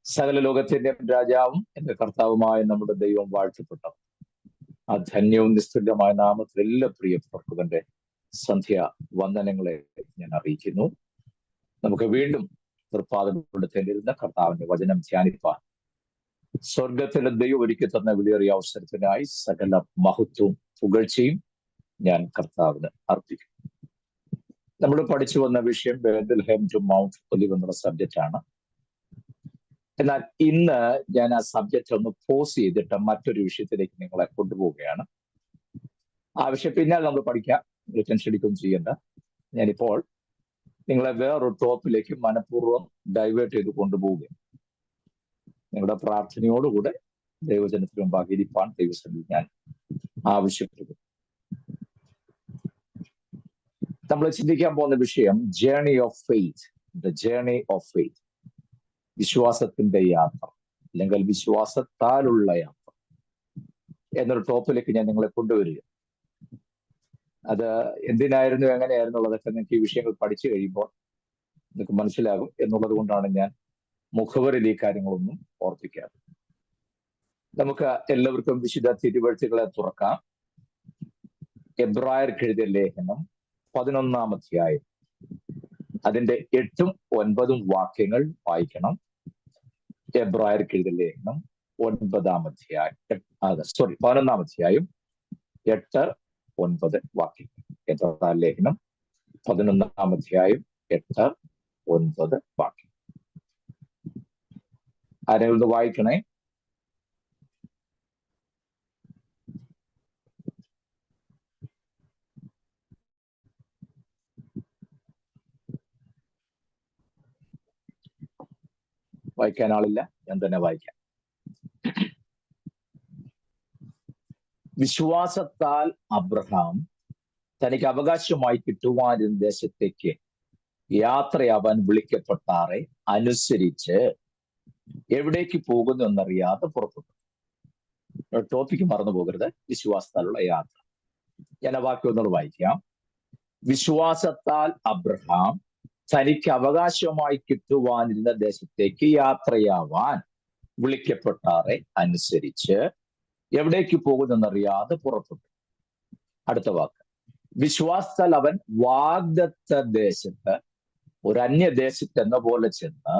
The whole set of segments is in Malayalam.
സകല ലോകത്തിന്റെ രാജാവും എന്റെ കർത്താവുമായ നമ്മുടെ ദൈവം വാഴ്ത്തപ്പെട്ടു. ആ ധന്യവും നിസ്തുല്യമായ നാമത്തിൽ എല്ലാ പ്രിയപ്പെട്ടവർക്കും എന്റെ സന്ധ്യ വന്ദനങ്ങളെ ഞാൻ അറിയിക്കുന്നു. നമുക്ക് വീണ്ടും തൃപ്പാദപ്പെടുത്തേണ്ടിരുന്ന കർത്താവിന്റെ വചനം ധ്യാനിപ്പാൻ സ്വർഗത്തിലെ ദൈവം ഒരുക്കി തന്ന വിലയേറിയ അവസരത്തിനായി സകല മഹത്വവും പുകഴ്ചയും ഞാൻ കർത്താവിന് അർപ്പിക്കും. നമ്മൾ പഠിച്ചു വന്ന വിഷയം ബേത്ലഹേം ടു മൗണ്ട് ഒലിവ് എന്നുള്ള സബ്ജക്റ്റാണ്. എന്നാൽ ഇന്ന് ഞാൻ ആ സബ്ജക്റ്റ് ഒന്ന് പോസ് ചെയ്തിട്ട് മറ്റൊരു വിഷയത്തിലേക്ക് നിങ്ങളെ കൊണ്ടുപോവുകയാണ്. ആ വിഷയം പിന്നാലെ നമ്മൾ പഠിക്കാം, ടെൻഷൻ അടിക്കൊന്നും ചെയ്യേണ്ട. ഞാനിപ്പോൾ നിങ്ങളെ വേറൊരു ടോപ്പിലേക്ക് മനഃപൂർവ്വം ഡൈവേർട്ട് ചെയ്ത് കൊണ്ടുപോവുകയാണ്. നിങ്ങളുടെ പ്രാർത്ഥനയോടുകൂടെ ദൈവജനത്തിന് മുമ്പാകെ ഇരിപ്പാൻ ദൈവസന്നിധിയിൽ ഞാൻ ആവശ്യപ്പെടുന്നു. നമ്മൾ ചിന്തിക്കാൻ പോകുന്ന വിഷയം journey of faith, the journey of faith, വിശ്വാസത്തിന്റെ യാത്ര അല്ലെങ്കിൽ വിശ്വാസത്താലുള്ള യാത്ര എന്നൊരു ടോപ്പിലേക്ക് ഞാൻ നിങ്ങളെ കൊണ്ടുവരിക. അത് എന്തിനായിരുന്നു, എങ്ങനെയായിരുന്നു ഉള്ളതൊക്കെ നിങ്ങൾക്ക് ഈ വിഷയങ്ങൾ പഠിച്ചു കഴിയുമ്പോൾ നിങ്ങൾക്ക് മനസ്സിലാകും എന്നുള്ളത് കൊണ്ടാണ് ഞാൻ മുഖവരിൽ ഈ കാര്യങ്ങളൊന്നും ഓർപ്പിക്കാറ്. നമുക്ക് എല്ലാവർക്കും വിശുദ്ധ തിരുവെഴുത്തുകളെ തുറക്കാം. എബ്രായർക്ക് എഴുതിയ ലേഖനം 11-ാം അധ്യായം അതിന്റെ 8ഉം 9ഉം വാക്യങ്ങൾ വായിക്കണം. എബ്രായർക്ക് എഴുതിയ ലേഖനം 11-ാം അധ്യായം 8-9 വാക്യങ്ങൾ. എബ്രായ ലേഖനം 11-ാം അധ്യായം 8-9 വാക്യം. ആരെങ്കിലും ഒന്ന് വായിക്കണേ. വായിക്കാൻ ആളില്ല, ഞാൻ തന്നെ വായിക്കാം. വിശ്വാസത്താൽ അബ്രഹാം തനിക്ക് അവകാശമായി കിട്ടുവാനിരുന്ന ദേശത്തേക്ക് യാത്രയാവാൻ വിളിക്കപ്പെട്ടാറെ അനുസരിച്ച് എവിടേക്ക് പോകുന്നു എന്നറിയാതെ പുറപ്പെട്ടു. ടോപ്പിക്ക് മറന്നു പോകരുത്, വിശ്വാസത്താലുള്ള യാത്ര. ഞാൻ ആ വാക്യം ഒന്നുകൂടെ വായിക്കാം. വിശ്വാസത്താൽ അബ്രഹാം തനിക്ക് അവകാശമായി കിട്ടുവാനിരുന്ന ദേശത്തേക്ക് യാത്രയാവാൻ വിളിക്കപ്പെട്ടാറെ അനുസരിച്ച് എവിടേക്ക് പോകുന്നെന്നറിയാതെ പുറപ്പെട്ടു. അടുത്ത വാക്ക്, വിശ്വാസത്താൽ അവൻ വാഗ്ദത്ത ദേശത്ത്, ഒരു അന്യദേശത്ത് എന്ന പോലെ ചെന്ന്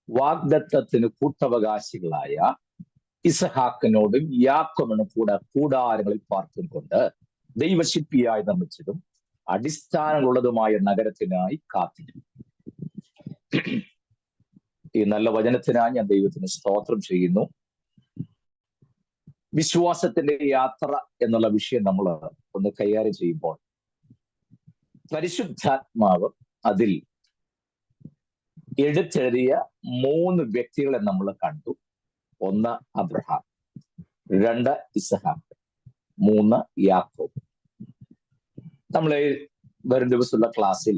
വാഗ്ദത്തത്തിന് കൂട്ടവകാശികളായ ഇസഹാക്കിനോടും യാക്കോബിനും കൂടെ കൂടാരങ്ങളിൽ പാർത്തുകൊണ്ട് ദൈവശില്പിയായി നിർമ്മിച്ചതും അടിസ്ഥാനമുള്ളതുമായ നഗരത്തിനായി കാത്തിരുന്നു. ഈ നല്ല വചനത്തിനായി ഞാൻ ദൈവത്തിന് സ്തോത്രം ചെയ്യുന്നു. വിശ്വാസത്തിന്റെ യാത്ര എന്നുള്ള വിഷയം നമ്മൾ ഒന്ന് കൈകാര്യം ചെയ്യുമ്പോൾ പരിശുദ്ധാത്മാവ് അതിൽ എടുത്തെഴുതിയ 3 വ്യക്തികളെ നമ്മൾ കണ്ടു. 1 അബ്രഹാം, 2 ഇസഹാക്ക്, 3 യാക്കോബ്. നമ്മൾ വരും ദിവസമുള്ള ക്ലാസ്സിൽ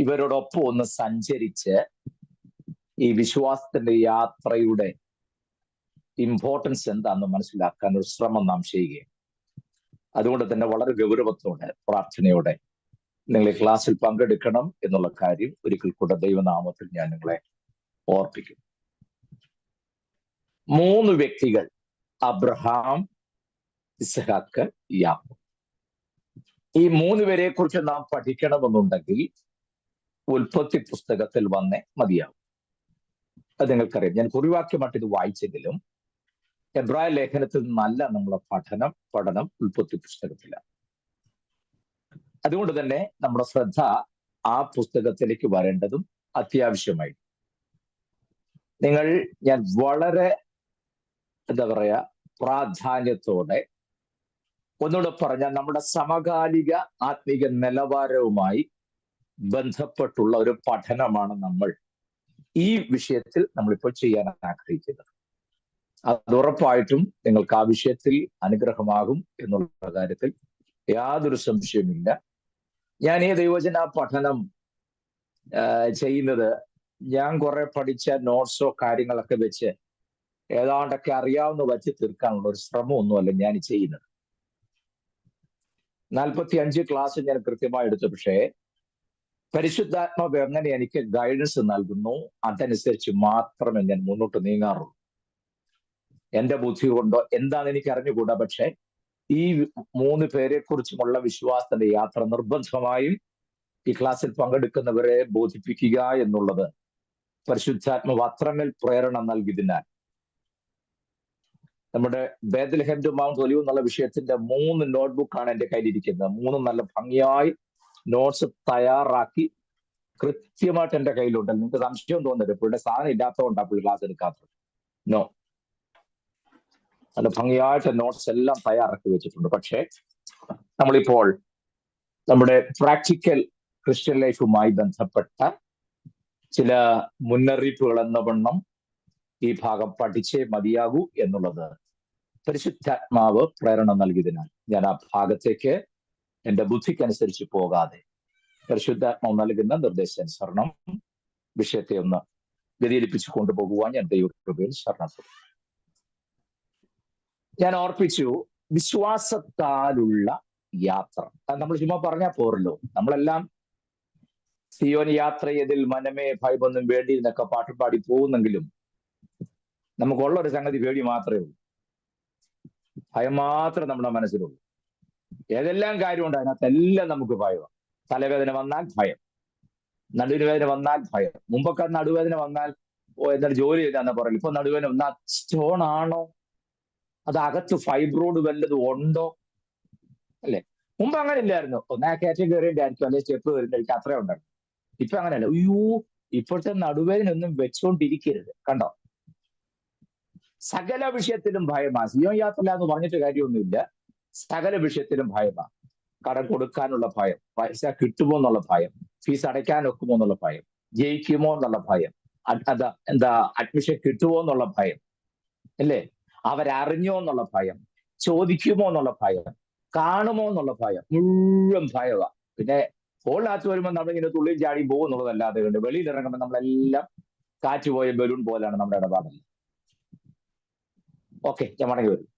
ഇവരോടൊപ്പം ഒന്ന് സഞ്ചരിച്ച് ഈ വിശ്വാസത്തിന്റെ യാത്രയുടെ ഇമ്പോർട്ടൻസ് എന്താണെന്ന് മനസ്സിലാക്കാൻ ഒരു ശ്രമം നാം ചെയ്യുകയാണ്. അതുകൊണ്ട് തന്നെ വളരെ ഗൗരവത്തോടെ പ്രാർത്ഥനയോടെ നിങ്ങൾ ഈ ക്ലാസ്സിൽ പങ്കെടുക്കണം എന്നുള്ള കാര്യം ഒരിക്കൽ കൂടെ ദൈവനാമത്തിൽ ഞാൻ നിങ്ങളെ ഓർപ്പിക്കും. 3 വ്യക്തികൾ, അബ്രഹാം, ഇസ്ഹാക്ക്, യാക്കോബ്. ഈ 3 പേരെ കുറിച്ച് നാം പഠിക്കണമെന്നുണ്ടെങ്കിൽ ഉൽപ്പത്തി പുസ്തകത്തിൽ വന്നേ മതിയാവും. അത് നിങ്ങൾക്കറിയാം. ഞാൻ കുറിവാക്യമായിട്ട് ഇത് വായിച്ചെങ്കിലും എബ്രായ ലേഖനത്തിൽ നിന്നല്ല നമ്മളെ പഠനം ഉൽപ്പത്തി പുസ്തകത്തിലാണ്. അതുകൊണ്ട് തന്നെ നമ്മുടെ ശ്രദ്ധ ആ പുസ്തകത്തിലേക്ക് വരേണ്ടതും അത്യാവശ്യമായി. ഞാൻ വളരെ പ്രാധാന്യത്തോടെ ഒന്നുകൂടെ പറഞ്ഞാൽ നമ്മുടെ സമകാലിക ആത്മീക നിലവാരവുമായി ബന്ധപ്പെട്ടുള്ള ഒരു പഠനമാണ് നമ്മൾ ഈ വിഷയത്തിൽ നമ്മളിപ്പോൾ ചെയ്യാൻ ആഗ്രഹിക്കുന്നത്. അത് ഉറപ്പായിട്ടും നിങ്ങൾക്ക് ആ വിഷയത്തിൽ അനുഗ്രഹമാകും എന്നുള്ള കാര്യത്തിൽ യാതൊരു സംശയമില്ല. ഞാൻ ഈ ദൈവവചന പഠനം ചെയ്യുന്നത് ഞാൻ കുറെ പഠിച്ച നോട്ട്സോ കാര്യങ്ങളൊക്കെ വെച്ച് ഏതാണ്ടൊക്കെ അറിയാവുന്ന വച്ച് തീർക്കാനുള്ള ഒരു ശ്രമമൊന്നുമല്ല ഞാൻ ചെയ്യുന്നത്. 45 ക്ലാസ് ഞാൻ കൃത്യമായി എടുത്തു. പക്ഷേ പരിശുദ്ധാത്മാവ് എങ്ങനെ എനിക്ക് ഗൈഡൻസ് നൽകുന്നു അതനുസരിച്ച് മാത്രമേ ഞാൻ മുന്നോട്ട് നീങ്ങാറുള്ളൂ. എന്റെ ബുദ്ധി കൊണ്ടോ എന്താണെന്ന് എനിക്ക് അറിഞ്ഞുകൂടാ. പക്ഷെ ഈ 3 പേരെ കുറിച്ചുമുള്ള വിശ്വാസത്തിന്റെ യാത്ര നിർബന്ധമായും ഈ ക്ലാസ്സിൽ പങ്കെടുക്കുന്നവരെ ബോധിപ്പിക്കുക എന്നുള്ളത് പരിശുദ്ധാത്മാവ് അത്രമേൽ പ്രേരണ നൽകിയതിനാൽ നമ്മുടെ ബേത്ലഹേം ടു മൗണ്ട് ഒലിവ് എന്നുള്ള വിഷയത്തിന്റെ 3 നോട്ട്ബുക്കാണ് എന്റെ കയ്യിലിരിക്കുന്നത്. 3 നല്ല ഭംഗിയായി നോട്ട്സ് തയ്യാറാക്കി കൃത്യമായിട്ട് എന്റെ കയ്യിലുണ്ട്. നിങ്ങൾക്ക് സംശയം തോന്നരുത്, പുള്ളിയുടെ സാധനം ഇല്ലാത്തതുകൊണ്ടാണ് പുള്ളി ക്ലാസ് എടുക്കാത്തത്. നോ, നല്ല ഭംഗിയായിട്ട് നോട്ട്സ് എല്ലാം തയ്യാറാക്കി വെച്ചിട്ടുണ്ട്. പക്ഷേ നമ്മളിപ്പോൾ നമ്മുടെ പ്രാക്ടിക്കൽ ക്രിസ്ത്യൻ ലൈഫുമായി ബന്ധപ്പെട്ട ചില മുന്നറിയിപ്പുകൾ എന്ന വണ്ണം ഈ ഭാഗം പഠിച്ചേ മതിയാകൂ എന്നുള്ളത് പരിശുദ്ധാത്മാവ് പ്രേരണ നൽകിയതിനാൽ ഞാൻ ആ ഭാഗത്തേക്ക് എന്റെ ബുദ്ധിക്കനുസരിച്ച് പോകാതെ പരിശുദ്ധാത്മാവ് നൽകുന്ന നിർദ്ദേശാനുസരണം വിഷയത്തെ ഒന്ന് വ്യതിചലിപ്പിച്ചു കൊണ്ടുപോകുവാൻ ഞാൻ ദൈവകൃപയിൽ ശരണപ്പെടും. ഞാൻ ഓർപ്പിച്ചു, വിശ്വാസത്താലുള്ള യാത്ര. നമ്മൾ ചുമ്മാ പറഞ്ഞാൽ പോരല്ലോ. നമ്മളെല്ലാം സിയോൻ യാത്ര ചെയ്തിൽ മനമേ ഭയമൊന്നും വേണ്ടി എന്നൊക്കെ പാട്ടും പാടി പോകുന്നെങ്കിലും നമുക്കുള്ള ഒരു സംഗതി പേടി മാത്രമേ ഉള്ളൂ. ഭയം മാത്രമേ നമ്മുടെ മനസ്സിലുള്ളൂ. ഏതെല്ലാം കാര്യമുണ്ട് അതിനകത്തെല്ലാം നമുക്ക് ഭയമാണ്. തലവേദന വന്നാൽ ഭയം, നടുവിന് വേദന വന്നാൽ ഭയം. മുമ്പൊക്കെ നടുവേദന വന്നാൽ എന്താണ് ജോലി ചെയ്താന്ന് പറയില്ല. ഇപ്പൊ നടുവേദന വന്നാൽ സ്റ്റോൺ ആണോ, അത് അകത്ത് ഫൈബ്രോഡ് വല്ലതും ഉണ്ടോ, അല്ലെ? മുമ്പ് അങ്ങനെ ഇല്ലായിരുന്നു. ഒന്നാ കയറ്റം കയറിയിട്ടായിരിക്കും, അല്ലെ സ്റ്റെപ്പ് കയറിയിട്ടായിരിക്കും, അത്രേ ഉണ്ടായിരുന്നു. ഇപ്പൊ അങ്ങനെയല്ല. അയ്യോ, ഇപ്പോഴത്തെ നടുവേദന ഒന്നും വെച്ചോണ്ടിരിക്കരുത്. കണ്ടോ, സകല വിഷയത്തിലും ഭയമാണ്. സിയോൻ യാത്രയില്ല എന്ന് പറഞ്ഞിട്ട് കാര്യമൊന്നുമില്ല. സകല വിഷയത്തിലും ഭയമാണ്. കടം കൊടുക്കാനുള്ള ഭയം, പൈസ കിട്ടുമോ എന്നുള്ള ഭയം, ഫീസ് അടയ്ക്കാൻ ഒക്കുമോ എന്നുള്ള ഭയം, ജയിക്കുമോ എന്നുള്ള ഭയം, അഡ്മിഷൻ കിട്ടുമോ എന്നുള്ള ഭയം, അല്ലേ? അവരറിഞ്ഞോ എന്നുള്ള ഭയം, ചോദിക്കുമോ എന്നുള്ള ഭയം, കാണുമോ എന്നുള്ള ഭയം, മുഴുവൻ ഭയമാണ്. പിന്നെ ഹോളിനകത്ത് വരുമ്പോൾ നമ്മളിങ്ങനെ തുള്ളിയും ചാടിയും പോകും എന്നുള്ളതല്ലാതെ കൊണ്ട് വെളിയിൽ ഇറങ്ങുമ്പോൾ നമ്മളെല്ലാം കാറ്റുപോയ ബലൂൺ പോലെയാണ് നമ്മുടെ ഇടപാടല്ല. ഓക്കെ, ഞാൻ മടങ്ങി വരും.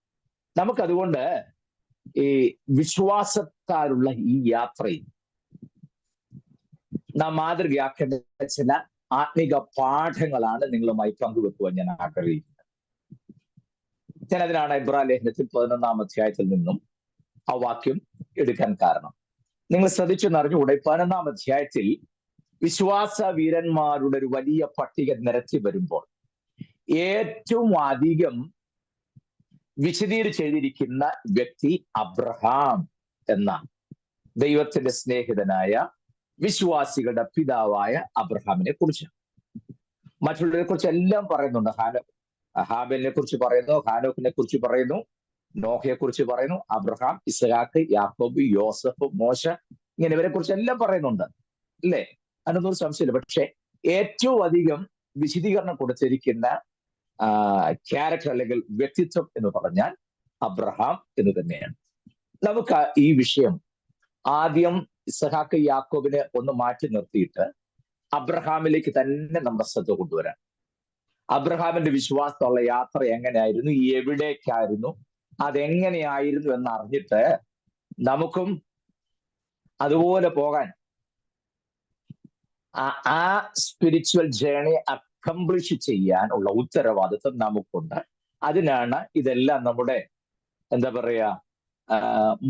നമുക്കതുകൊണ്ട് ഈ വിശ്വാസത്താലുള്ള ഈ യാത്രയിൽ നാം മാതൃകയാക്കേണ്ട ചില ആത്മിക പാഠങ്ങളാണ് നിങ്ങളുമായി പങ്കുവെക്കുവാൻ ഞാൻ ആഗ്രഹിക്കുന്നത്. ഞാൻ അതിനാണ് എബ്രായ ലേഖനത്തിൽ 11-ാം അധ്യായത്തിൽ നിന്നും ആ വാക്യം എടുക്കാൻ കാരണം. നിങ്ങൾ ശ്രദ്ധിച്ചെന്നറിഞ്ഞുകൂടെ, 11-ാം അധ്യായത്തിൽ വിശ്വാസ വീരന്മാരുടെ ഒരു വലിയ പട്ടിക നിരത്തി വരുമ്പോൾ ഏറ്റവും അധികം വിശദീകരിച്ചെഴുതിയിരിക്കുന്ന വ്യക്തി അബ്രഹാം എന്ന ദൈവത്തിന്റെ സ്നേഹിതനായ വിശ്വാസികളുടെ പിതാവായ അബ്രഹാമിനെ കുറിച്ചാണ്. മറ്റുള്ളവരെ കുറിച്ച് എല്ലാം പറയുന്നുണ്ട്. ഹാബേലിനെ കുറിച്ച് പറയുന്നു, ഹാനോക്കിനെ കുറിച്ച് പറയുന്നു, നോഹയെ കുറിച്ച് പറയുന്നു, അബ്രഹാം, ഇസ്ഹാക്ക്, യാക്കോബ്, യോസഫ്, മോശ, ഇങ്ങനെ ഇവരെ കുറിച്ച് എല്ലാം പറയുന്നുണ്ട്, അല്ലേ? അതിനൊന്നും സംശയമില്ല. പക്ഷെ ഏറ്റവും അധികം വിശദീകരണം കൊടുത്തിരിക്കുന്ന ക്യാരക്ടർ അല്ലെങ്കിൽ വ്യക്തിത്വം എന്ന് പറഞ്ഞാൽ അബ്രഹാം എന്ന് തന്നെയാണ്. നമുക്ക് ഈ വിഷയം ആദ്യം ഇസ്ഹാക്ക്, യാക്കോബിനെ ഒന്ന് മാറ്റി നിർത്തിയിട്ട് അബ്രഹാമിലേക്ക് തന്നെ നമ്മുടെ ശ്രദ്ധ കൊണ്ടുവരാം. അബ്രഹാമിന്റെ വിശ്വാസമുള്ള യാത്ര എങ്ങനെയായിരുന്നു, എവിടേക്കായിരുന്നു, അതെങ്ങനെയായിരുന്നു എന്നറിഞ്ഞിട്ട് നമുക്കും അതുപോലെ പോകാൻ, ആ സ്പിരിച്വൽ ജേണി അക്കംപ്ലിഷ് ചെയ്യാനുള്ള ഉത്തരവാദിത്വം നമുക്കുണ്ട്. അതിനാണ് ഇതെല്ലാം നമ്മുടെ എന്താ പറയാ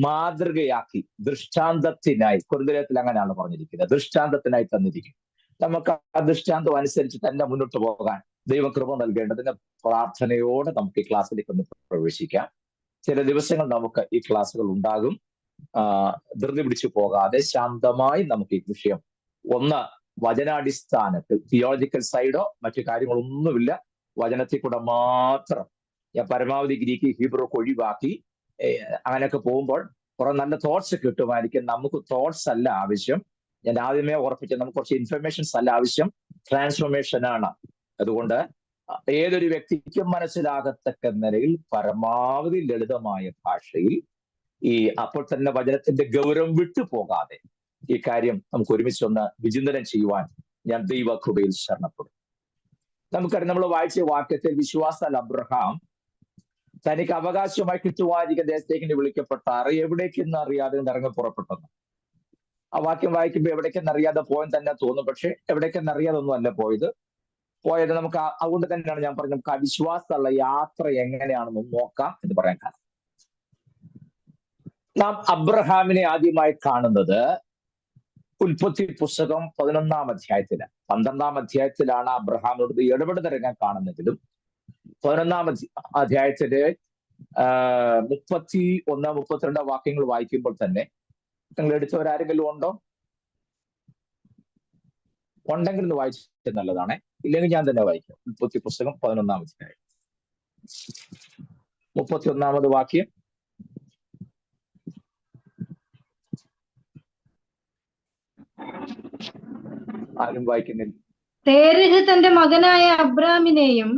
മാതൃകയാക്കി, ദൃഷ്ടാന്തത്തിനായി, കൊരിന്ത്യത്തിൽ അങ്ങനെയാണ് പറഞ്ഞിരിക്കുന്നത്, ദൃഷ്ടാന്തത്തിനായി തന്നിരിക്കും. നമുക്ക് ആ ദൃഷ്ടാന്തം അനുസരിച്ച് തന്നെ മുന്നോട്ട് പോകാൻ ദൈവം കൃപ നൽകേണ്ടതിന് പ്രാർത്ഥനയോടെ നമുക്ക് ഈ ക്ലാസ്സിലേക്ക് ഒന്ന് പ്രവേശിക്കാം. ചില ദിവസങ്ങൾ നമുക്ക് ഈ ക്ലാസ്സുകൾ ഉണ്ടാകും. ധൃതി പിടിച്ചു പോകാതെ ശാന്തമായി നമുക്ക് ഈ വിഷയം ഒന്ന് വചനാടിസ്ഥാനത്തിൽ, തിയോളജിക്കൽ സൈഡോ മറ്റു കാര്യങ്ങളൊന്നുമില്ല, വചനത്തിൽ കൂടെ മാത്രം. ഞാൻ പരമാവധി ഗ്രീക്ക്, ഹീബ്രു ഒക്കെ ഒഴിവാക്കി അങ്ങനെയൊക്കെ പോകുമ്പോൾ കുറെ നല്ല തോട്ട്സ് കിട്ടുമായിരിക്കും. നമുക്ക് തോട്ട്സ് അല്ല ആവശ്യം. ഞാൻ ആദ്യമേ ഉറപ്പിച്ച, നമുക്ക് കുറച്ച് ഇൻഫർമേഷൻസ് അല്ല ആവശ്യം, ട്രാൻസ്ഫോർമേഷൻ ആണ്. അതുകൊണ്ട് ഏതൊരു വ്യക്തിക്കും മനസ്സിലാകത്തക്ക നിലയിൽ പരമാവധി ലളിതമായ ഭാഷയിൽ ഈ അപ്പോൾ തന്നെ വചനത്തിന്റെ ഗൗരവം വിട്ടു പോകാതെ ഈ കാര്യം നമുക്ക് ഒരുമിച്ചൊന്ന് വിചിന്തനം ചെയ്യുവാൻ ഞാൻ ദൈവകൃപയിൽ ശരണപ്പെടും. നമുക്കറിയാം, നമ്മൾ വായിച്ച വാക്യത്തിൽ വിശ്വാസാൽ അബ്രഹാം തനിക്ക് അവകാശമായി കിട്ടുവാനിരിക്കുന്ന ദേശത്തേക്ക് വിളിക്കപ്പെട്ട എവിടേക്കെന്ന് അറിയാതെ ഇറങ്ങി പുറപ്പെട്ടെന്ന്. ആ വാക്യം വായിക്കുമ്പോൾ എവിടേക്കെന്നറിയാതെ പോയെന്ന് തന്നെ തോന്നും. പക്ഷെ എവിടേക്കെന്നറിയാതെ ഒന്നും അല്ല പോയത് നമുക്ക് അതുകൊണ്ട് തന്നെയാണ് ഞാൻ പറഞ്ഞത്, നമുക്ക് ആ വിശ്വാസമുള്ള യാത്ര എങ്ങനെയാണെന്ന് നോക്കാം എന്ന് പറയാൻ കാരണം, നാം അബ്രഹാമിനെ ആദ്യമായി കാണുന്നത് ഉൽപ്പത്തി പുസ്തകം 11-ാം അധ്യായത്തിലാണ്. 12-ാം അധ്യായത്തിലാണ് അബ്രഹാമിനോട് ഇടപെടുന്നിറങ്ങാൻ കാണുന്നെങ്കിലും 11-ാം അധ്യായത്തില് 31, 32 വാക്യങ്ങൾ വായിക്കുമ്പോൾ തന്നെ, നിങ്ങൾ എടുത്തവരാരെങ്കിലും ഉണ്ടോ? ഉണ്ടെങ്കിൽ ഒന്ന് വായിച്ചത് നല്ലതാണ്, ഇല്ലെങ്കിൽ ഞാൻ തന്നെ വായിക്കാം. ഉൽപ്പത്തി പുസ്തകം 11-ാം അധ്യായം 31-ാമത് വാക്യം. ആരും വായിക്കുന്നില്ല. തേരഹ് തന്റെ മകനായ അബ്രാമിനെയും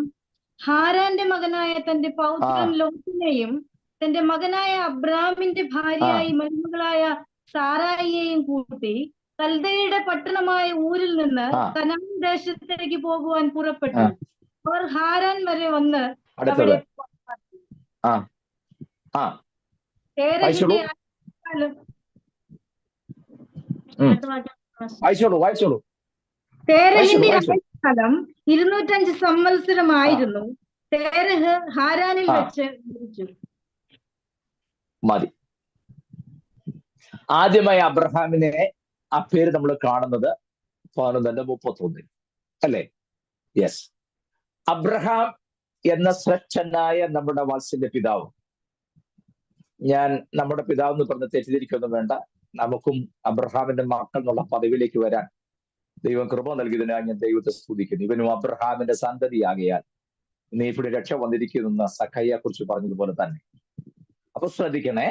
ഹാരാന്റെ മകനായ തന്റെ പൗത്രൻ ലോത്തിനെയും തന്റെ മകനായ അബ്രാമിന്റെ ഭാര്യയായി മരുമകളായ സാറായിയെയും കൂട്ടി കൽദയുടെ പട്ടണമായ ഊരിൽ നിന്ന് കനാൻ ദേശത്തേക്ക് പോകുവാൻ പുറപ്പെട്ടു. അവർ ഹാരാൻ വരെ വന്ന് അവിടെ തേരഹിന്റെ സ്ഥലം 205 സംവത്സരമായിരുന്നു. തേരഹ് ഹാരാനിൽ വെച്ച് മരിച്ചു. മതി. ആദ്യമായി അബ്രഹാമിനെ ആ പേര് നമ്മൾ കാണുന്നത് 11:31 അല്ലേ? യെസ്. അബ്രഹാം എന്ന ശ്രേഷ്ഠനായ നമ്മുടെ വാത്സല്യ പിതാവ്, ഞാൻ നമ്മുടെ പിതാവ് എന്ന് പറഞ്ഞ് തെറ്റിദ്ധരിക്കൊന്നും വേണ്ട, നമുക്കും അബ്രഹാമിന്റെ മക്കൾ എന്നുള്ള പദവിയിലേക്ക് വരാൻ ദൈവം കൃപ നൽകിയതിനായി ഞാൻ ദൈവത്തെ സ്തുതിക്കുന്നു. ഇവനും അബ്രഹാമിന്റെ സന്തതിയാകയാൽ നീ ഇവിടെ രക്ഷ വന്നിരിക്കുന്ന സഖയെ കുറിച്ച് പറഞ്ഞതുപോലെ തന്നെ. അപ്പൊ ശ്രദ്ധിക്കണേ,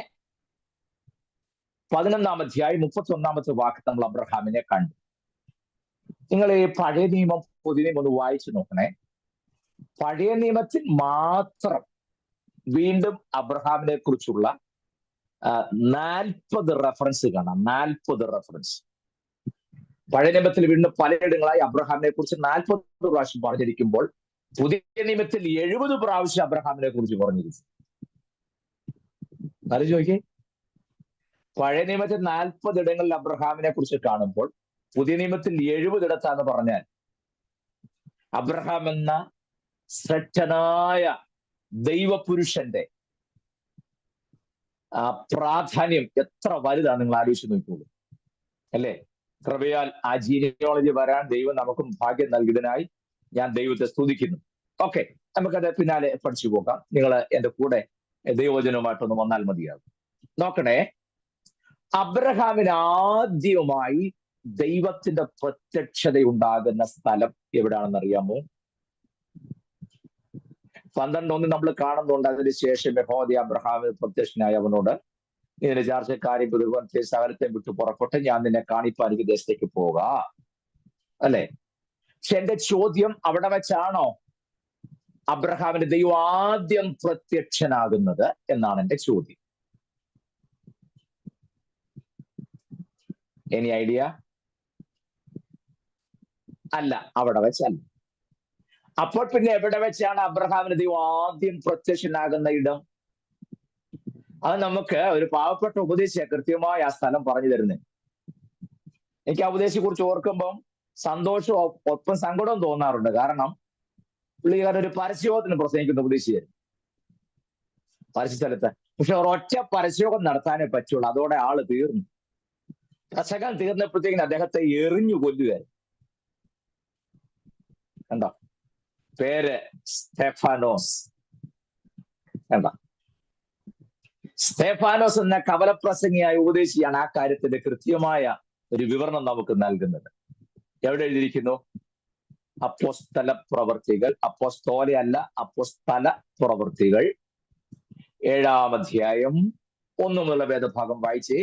11-ാം അധ്യായം 31-ാമത്തെ വാക്ക് നമ്മൾ അബ്രഹാമിനെ കണ്ടു. നിങ്ങൾ ഈ പഴയ നിയമം പുതിയ നിയമം ഒന്ന് വായിച്ചു നോക്കണേ. പഴയ നിയമത്തിൽ മാത്രം വീണ്ടും അബ്രഹാമിനെ കുറിച്ചുള്ള 40 റെഫറൻസ് കാണാം. 40 റെഫറൻസ് പഴയ നിയമത്തിൽ വീണ്ടും പലയിടങ്ങളായി അബ്രഹാമിനെ കുറിച്ച് 40 പ്രാവശ്യം പറഞ്ഞിരിക്കുമ്പോൾ പുതിയ നിയമത്തിൽ 70 പ്രാവശ്യം അബ്രഹാമിനെ കുറിച്ച് പറഞ്ഞിരിക്കും. ആലോചിച്ച് നോക്കിയേ, പഴയ നിയമത്തിൽ 40 ഇടങ്ങളിൽ അബ്രഹാമിനെ കുറിച്ച് കാണുമ്പോൾ പുതിയ നിയമത്തിൽ 70 ഇടത്താന്ന് പറഞ്ഞാൽ അബ്രഹാം എന്ന ശ്രേഷ്ഠനായ ദൈവപുരുഷന്റെ പ്രാധാന്യം എത്ര വലുതാണ് നിങ്ങൾ ആലോചിച്ച് നോക്കിക്കോളൂ അല്ലേ? കൃപയാൽ ആ ജീനിയോളജി വരാൻ ദൈവം നമുക്കും ഭാഗ്യം നൽകിയതിനായി ഞാൻ ദൈവത്തെ സ്തുതിക്കുന്നു. ഓക്കെ, നമുക്കത് പിന്നാലെ പഠിച്ചു പോകാം. നിങ്ങൾ എന്റെ കൂടെ ദൈവവചനവുമായിട്ടൊന്ന് വന്നാൽ മതിയാകും. നോക്കണേ, അബ്രഹാമിന് ആദ്യമായി ദൈവത്തിന്റെ പ്രത്യക്ഷത ഉണ്ടാകുന്ന സ്ഥലം എവിടാണെന്ന് അറിയാമോ? 12:1 നമ്മൾ കാണുന്നുണ്ട്. അതിനുശേഷം യഹോവ അബ്രഹാമിന് പ്രത്യക്ഷനായി അവനോട്, ഇതിന്റെ ചാർച്ചക്കാരെയും പുതുവത്തെ സകലത്തെയും വിട്ടു പുറപ്പെട്ട് ഞാൻ നിന്നെ കാണിപ്പാൻ ഈ ദേശത്തേക്ക് പോക അല്ലെ? പക്ഷെ എന്റെ ചോദ്യം, അവിടെ വെച്ചാണോ അബ്രഹാമിന്റെ ദൈവം ആദ്യം പ്രത്യക്ഷനാകുന്നത് എന്നാണ് എന്റെ ചോദ്യം. Any idea? അല്ല, അവിടെ വെച്ചല്ല. അപ്പോൾ പിന്നെ എവിടെ വെച്ചാണ് അബ്രഹാമിന് ദൈവം ആദ്യം പ്രത്യക്ഷനാകുന്ന ഇടം? അത് നമുക്ക് ഒരു പാവപ്പെട്ട ഉപദേശിയെ കൃത്യമായി ആ സ്ഥലം പറഞ്ഞു തരുന്നത്. എനിക്ക് ആ ഉപദേശിയെ കുറിച്ച് ഓർക്കുമ്പം സന്തോഷവും ഒപ്പം സങ്കടവും തോന്നാറുണ്ട്. കാരണം പുള്ളിക്കാരൻ ഒരു പരസ്യയോഗത്തിന് പ്രസംഗിക്കുന്ന ഉപദേശിയായിരുന്നു പരസ്യ സ്ഥലത്ത്. പക്ഷെ ഒരൊറ്റ പരസ്യയോഗം നടത്താനേ പറ്റുള്ളൂ. അതോടെ ആള് തീർന്നു. പ്രസംഗം തീർന്നപ്പോഴത്തേക്കിന് അദ്ദേഹത്തെ എറിഞ്ഞു കൊല്ലുകയായിരുന്നു. കണ്ടോ? പേര് സ്തെഫാനോസ്. കണ്ടോ? സ്തെഫാനോസ് എന്ന കവലപ്രസംഗിയായ ഉപദേശിയാണ് ആ കാര്യത്തിന്റെ കൃത്യമായ ഒരു വിവരണം നമുക്ക് നൽകുന്നത്. എവിടെ എഴുതിയിരിക്കുന്നു? അപ്പോസ്തല പ്രവർത്തികൾ, അപ്പോസ്തോലയല്ല, അപ്പോസ്തല പ്രവർത്തികൾ 7-ാം അധ്യായം 1 മുതലുള്ള വേദഭാഗം വായിച്ചേ.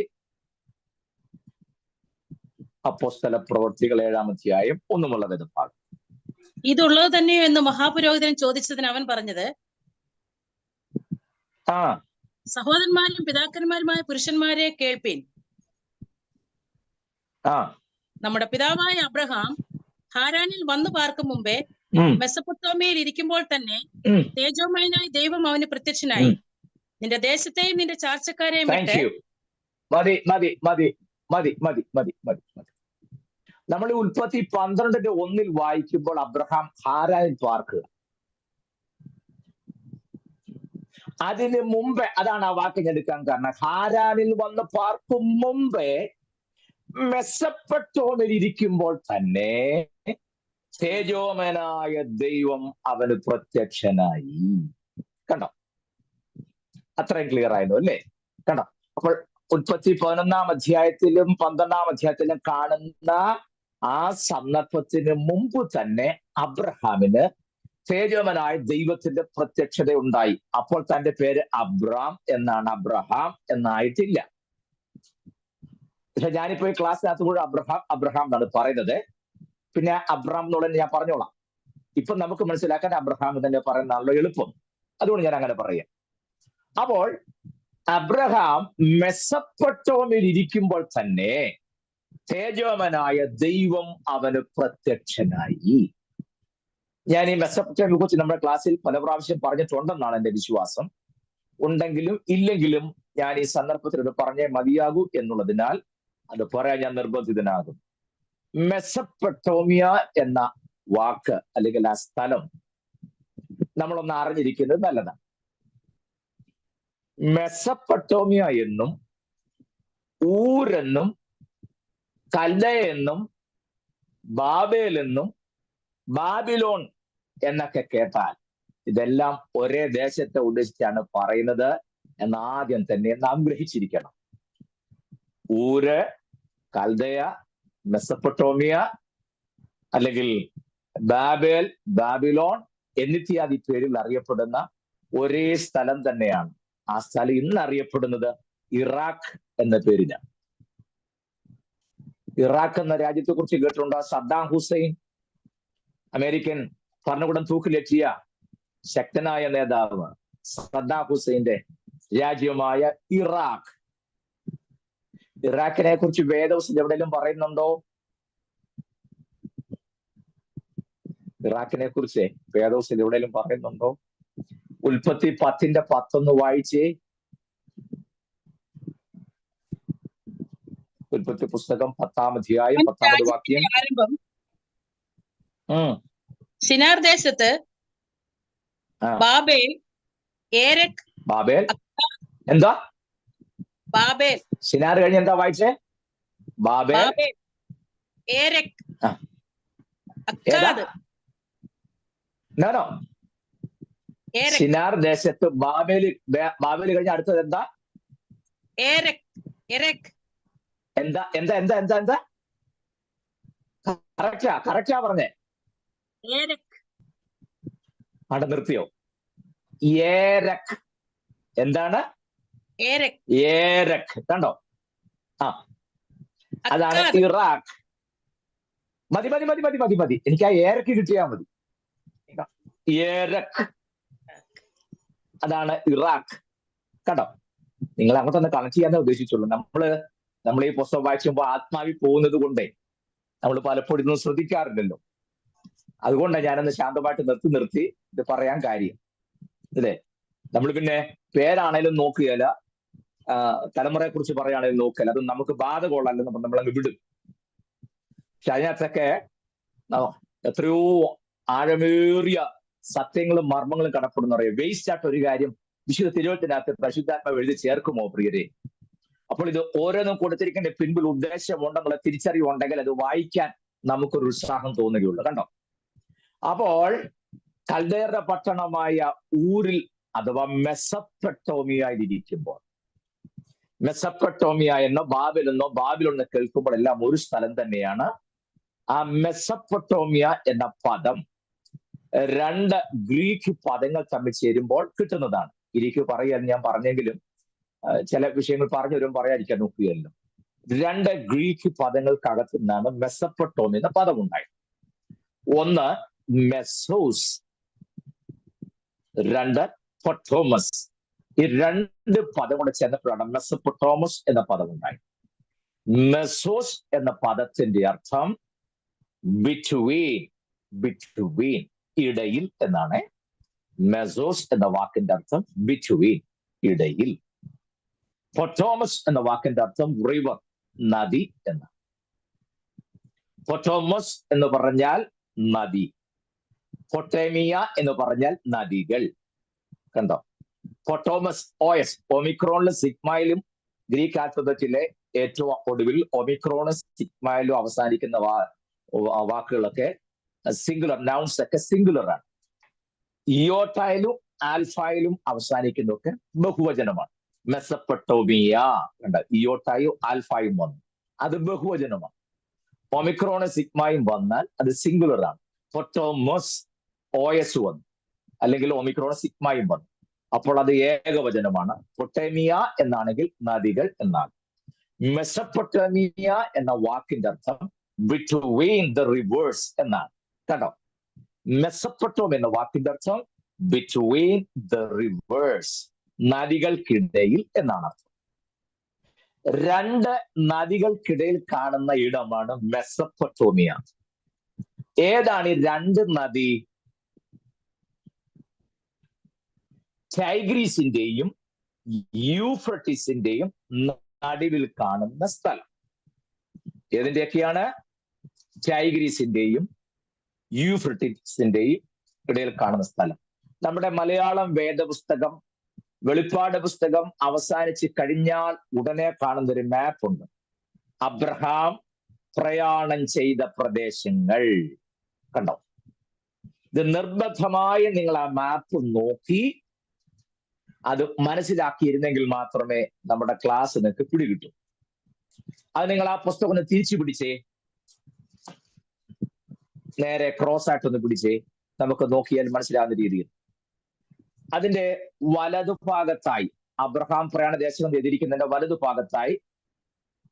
അപ്പോസ്തല പ്രവർത്തികൾ 7-ാം അധ്യായം 1 മുതലുള്ള വേദഭാഗം. ഇതുള്ളത് തന്നെയോ എന്ന് മഹാപുരോഹിതൻ ചോദിച്ചതിന് അവൻ പറഞ്ഞത്, സഹോദരന്മാരും പിതാക്കന്മാരുമായ പുരുഷന്മാരെ കേൾപ്പീൻ. നമ്മുടെ പിതാവായ അബ്രഹാം ഹാരാനിൽ വന്നു പാർക്കും മുമ്പേ മെസൊപ്പൊത്താമിയയിൽ ഇരിക്കുമ്പോൾ തന്നെ തേജോമയനായി ദൈവം അവന് പ്രത്യക്ഷനായി. നിന്റെ ദേശത്തെയും നിന്റെ ചാർച്ചക്കാരെയും മതി. നമ്മൾ ഉൽപ്പത്തി 12:1 വായിക്കുമ്പോൾ അബ്രഹാം ഹാരാനിൽ പാർക്കുക. അതിന് മുമ്പേ, അതാണ് ആ വാക്ക് ഞാൻ എടുക്കാൻ കാരണം, ഹാരാനിൽ വന്ന് പാർക്കും മുമ്പേ മെസ്സപ്പെട്ടോമിൽ ഇരിക്കുമ്പോൾ തന്നെ തേജോമനായ ദൈവം അവന് പ്രത്യക്ഷനായി. കണ്ടോ? അത്രയും ക്ലിയർ ആയിരുന്നു അല്ലേ? കണ്ടോ? അപ്പോൾ ഉൽപ്പത്തി 11-ാം അധ്യായത്തിലും 12-ാം അധ്യായത്തിലും കാണുന്ന ആ സന്ദർഭത്തിന് മുമ്പ് തന്നെ അബ്രഹാമിന് തേജോമനായ ദൈവത്തിന്റെ പ്രത്യക്ഷത ഉണ്ടായി. അപ്പോൾ തന്റെ പേര് അബ്രാം എന്നാണ്, അബ്രഹാം എന്നായിട്ടില്ല. പക്ഷെ ഞാനിപ്പോ ഈ ക്ലാസ്സിനകത്ത് കൂടെ അബ്രഹാം എന്നാണ് പറയുന്നത്. പിന്നെ അബ്രാം എന്നുള്ളത് ഞാൻ പറഞ്ഞോളാം. ഇപ്പൊ നമുക്ക് മനസ്സിലാക്കാൻ അബ്രഹാം തന്നെ പറയുന്നതാണല്ലോ എളുപ്പം, അതുകൊണ്ട് ഞാൻ അങ്ങനെ പറയാം. അപ്പോൾ അബ്രഹാം മെസ്സപ്പൊട്ടോമിൽ ഇരിക്കുമ്പോൾ തന്നെ തേജോമനായ ദൈവം അവന് പ്രത്യക്ഷനായി. ഞാൻ ഈ മെസ്സപ്പൊട്ടോമിയെ കുറിച്ച് നമ്മുടെ ക്ലാസ്സിൽ പല പ്രാവശ്യം പറഞ്ഞിട്ടുണ്ടെന്നാണ് എന്റെ വിശ്വാസം. ഉണ്ടെങ്കിലും ഇല്ലെങ്കിലും ഞാൻ ഈ സന്ദർഭത്തിൽ ഇത് പറഞ്ഞേ മതിയാകൂ എന്നുള്ളതിനാൽ അത് പറയാൻ ഞാൻ നിർബന്ധിതനാകും. മെസ്സപ്പൊട്ടോമിയ എന്ന വാക്ക് അല്ലെങ്കിൽ ആ സ്ഥലം നമ്മളൊന്ന് അറിഞ്ഞിരിക്കുന്നത് നല്ലതാണ്. മെസ്സപ്പൊട്ടോമിയ എന്നും ഊരെന്നും കൽദയെന്നും ബാബേൽ എന്നും ബാബിലോൺ എന്നൊക്കെ കേട്ടാൽ ഇതെല്ലാം ഒരേ ദേശത്തെ ഉദ്ദേശിച്ചാണ് പറയുന്നത് എന്ന് ആദ്യം തന്നെ നാം ഗ്രഹിച്ചിരിക്കണം. ഊര്, കൽദയ, മെസ്സപ്പൊട്ടോമിയ അല്ലെങ്കിൽ ബാബേൽ, ബാബിലോൺ എന്നിത്യാദി പേരിൽ അറിയപ്പെടുന്ന ഒരേ സ്ഥലം തന്നെയാണ്. ആ സ്ഥലം ഇന്ന് അറിയപ്പെടുന്നത് ഇറാഖ് എന്ന പേരിലാണ്. ഇറാഖ് എന്ന രാജ്യത്തെ കുറിച്ച് കേട്ടിട്ടുണ്ടോ? സദ്ദാം ഹുസൈൻ, അമേരിക്കൻ ഭരണകൂടം തൂക്കിലേറ്റിയ ശക്തനായ നേതാവ് സദ്ദാം ഹുസൈന്റെ രാജ്യമായ ഇറാഖ്. ഇറാഖിനെ കുറിച്ച് വേദവസ്തുത എവിടെയെങ്കിലും പറയുന്നുണ്ടോ? ഇറാഖിനെ കുറിച്ച് വേദവസ്തുത എവിടെയെങ്കിലും പറയുന്നുണ്ടോ? ഉൽപ്പത്തി 10:10 വായിച്ചേ. ഉൽപ്പത്തി പുസ്തകം 10-ാം അധ്യായം 10-ാമത് വാക്യം. സിനാർ ദേശത്ത് ബാബേൽ, ഏരക്, ബാബേൽ എന്താ? ബാബേൽ. സിനാർ കഴിഞ്ഞ് എന്താ വായിച്ചേ? ബാബേൽ, ഏരക്, നോ സിനാർ ദേശത്ത് ബാബേൽ കഴിഞ്ഞ അടുത്തത് എന്താ? എന്താ കറക്റ്റാ പറഞ്ഞേ. അവിടെ നിർത്തിയോ? ഏരക്. എന്താണ്? ഏരക്. കണ്ടോ? ആ, അതാണ് ഇറാഖ്. മതി. എനിക്ക് ആ ഏരക്ക് കിട്ടിയാൽ മതി. ഏരക്, അതാണ് ഇറാഖ്. കണ്ടോ? നിങ്ങൾ അങ്ങോട്ടൊന്ന് കണക്ട് ചെയ്യാനേ ഉദ്ദേശിച്ചുള്ളൂ. നമ്മൾ ഈ പുസ്തകം വായിക്കുമ്പോൾ ആത്മാവിൽ പോകുന്നത് കൊണ്ടേ നമ്മൾ പലപ്പോഴും ഇതൊന്നും ശ്രദ്ധിക്കാറില്ലല്ലോ. അതുകൊണ്ടാണ് ഞാനൊന്ന് ശാന്തമായിട്ട് നിർത്തി ഇത് പറയാൻ കാര്യം. അല്ലേ? നമ്മൾ പിന്നെ പേരാണേലും നോക്കുകയില്ല, തലമുറയെ കുറിച്ച് പറയുകയാണെങ്കിലും നോക്കുകയില്ല. അത് നമുക്ക് ബാധകമുള്ളല്ലോ, നമ്മളങ്ങ് വിടും. പക്ഷെ അതിനകത്തൊക്കെ എത്രയോ ആഴമേറിയ സത്യങ്ങളും മർമ്മങ്ങളും കടപ്പെടുന്ന അറിയാം. വേസ്റ്റ് ആയിട്ട് ഒരു കാര്യം വിശുദ്ധ തിരുവചനത്തിനകത്ത് പരിശുദ്ധാത്മാവ് എഴുതി ചേർക്കുമോ പ്രിയരെ? അപ്പോൾ ഇത് ഓരോന്നും കൊടുത്തിരിക്കേണ്ട പിൻപിൽ ഉദ്ദേശമുണ്ടെന്നുള്ള തിരിച്ചറിവുണ്ടെങ്കിൽ അത് വായിക്കാൻ നമുക്കൊരു ഉത്സാഹം തോന്നുകയുള്ളൂ. കണ്ടോ? അപ്പോൾ കൽദയരുടെ പട്ടണമായ ഊരിൽ അഥവാ മെസ്സപ്പൊട്ടോമിയയിലിരിക്കുമ്പോൾ, മെസ്സപ്പൊട്ടോമിയ എന്നോ ബാബിലെന്നോ കേൾക്കുമ്പോൾ എല്ലാം ഒരു സ്ഥലം തന്നെയാണ്. ആ മെസ്സപ്പൊട്ടോമിയ എന്ന പദം 2 ഗ്രീക്ക് പദങ്ങൾ തമ്മിൽ ചേരുമ്പോൾ കിട്ടുന്നതാണ്. ഗ്രീക്ക് പറയാൻ ഞാൻ പറഞ്ഞെങ്കിലും ചില വിഷയങ്ങൾ പറഞ്ഞു വരും, പറയാതിരിക്കാൻ നോക്കുകയല്ലോ. 2 ഗ്രീക്ക് പദങ്ങൾക്കകത്തു നിന്നാണ് മെസ്സപ്പൊട്ടോമിയ എന്ന പദം ഉണ്ടായത്. ഒന്ന് മെസ്സോസ്, 2 പൊട്ടോമസ്. ഈ 2 പദം കൂടെ ചേർന്നപ്പോഴാണ് മെസ്സപ്പൊട്ടോമസ് എന്ന പദം ഉണ്ടായത്. മെസ്സോസ് എന്ന പദത്തിന്റെ അർത്ഥം ബിറ്റ്വീൻ, ഇടയിൽ എന്നാണ്. മെസോസ് എന്ന വാക്കിന്റെ അർത്ഥം ബിറ്റ്വീൻ, ഇടയിൽ. പൊട്ടോമസ് എന്ന വാക്കിന്റെ അർത്ഥം റിവർ, നദി എന്ന്. പൊട്ടോമസ് എന്ന് പറഞ്ഞാൽ നദി, പൊട്ടേമിയ എന്ന് പറഞ്ഞാൽ നദികൾ. കണ്ടോ? പൊട്ടോമസ്, OS, ഒമിക്രോണിലും സിഗ്മയിലും ഗ്രീക്ക് ആൽഫബറ്റിലെ ഏറ്റവും ഒടുവിൽ ഒമിക്രോണും സിഗ്മയിലും അവസാനിക്കുന്ന വാക്കുകളൊക്കെ സിംഗുലർ, നൗൺസ് ഒക്കെ സിംഗുലർ ആണ്. ഇയോട്ടയിലും ആൽഫയിലും അവസാനിക്കുന്നതൊക്കെ ബഹുവചനമാണ്. മെസപ്പൊട്ടോമിയ, കണ്ട, ഇയോട്ടായും ആൽഫായും വന്നു, അത് ബഹുവചനമാണ്. ഒമിക്രോണും സിഗ്മയും വന്നാൽ അത് സിംഗുലർ ആണ്. പൊട്ടോമസ്, OS വന്നു, അല്ലെങ്കിൽ ഒമിക്രോണും സിഗ്മയും വന്നു, അപ്പോൾ അത് ഏകവചനമാണ്. പൊട്ടേമിയ എന്നാണെങ്കിൽ നദികൾ എന്നാണ്. മെസപ്പൊട്ടേമിയ എന്ന വാക്കിന്റെ അർത്ഥം ബിറ്റ്വീൻ ദ റിവേഴ്സ് എന്നാണ്. കണ്ടോ? മെസപ്പൊട്ടോം എന്ന വാക്കിന്റെ അർത്ഥം ബിറ്റ്വീൻ ദ റിവേഴ്സ്, നദികൾക്കിടയിൽ എന്നാണ് അർത്ഥം. രണ്ട് നദികൾക്കിടയിൽ കാണുന്ന ഇടമാണ് മെസപ്പൊട്ടോമിയ. ഏതാണ് ഈ രണ്ട് നദി? ടൈഗ്രീസിന്റെയും യൂഫ്രട്ടീസിന്റെയും നടുവിൽ കാണുന്ന സ്ഥലം. ഏതിന്റെയൊക്കെയാണ്? ടൈഗ്രീസിന്റെയും യൂഫ്രട്ടീസിന്റെയും ഇടയിൽ കാണുന്ന സ്ഥലം. നമ്മുടെ മലയാളം വേദപുസ്തകം, വെളിപ്പാട് പുസ്തകം അവസാനിച്ച് കഴിഞ്ഞാൽ ഉടനെ കാണുന്ന ഒരു മാപ്പ് ഉണ്ട്. അബ്രഹാം പ്രയാണം ചെയ്ത പ്രദേശങ്ങൾ. കണ്ടോ? ഇത് നിർബന്ധമായി നിങ്ങൾ ആ മാപ്പ് നോക്കി അത് മനസ്സിലാക്കിയിരുന്നെങ്കിൽ മാത്രമേ നമ്മുടെ ക്ലാസ് നിങ്ങൾക്ക് പിടികിട്ടൂ. അത് നിങ്ങൾ ആ പുസ്തകം ഒന്ന് തിരിച്ചു പിടിച്ചേ, നേരെ ക്രോസ് ആയിട്ടൊന്ന് പിടിച്ചേ, നമുക്ക് നോക്കിയാൽ മനസ്സിലാവുന്ന രീതിയിൽ. അതിന്റെ വലതുഭാഗത്തായി അബ്രഹാം പ്രയാണ ദേശം എഴുതിയിരിക്കുന്നതിന്റെ വലതുഭാഗത്തായി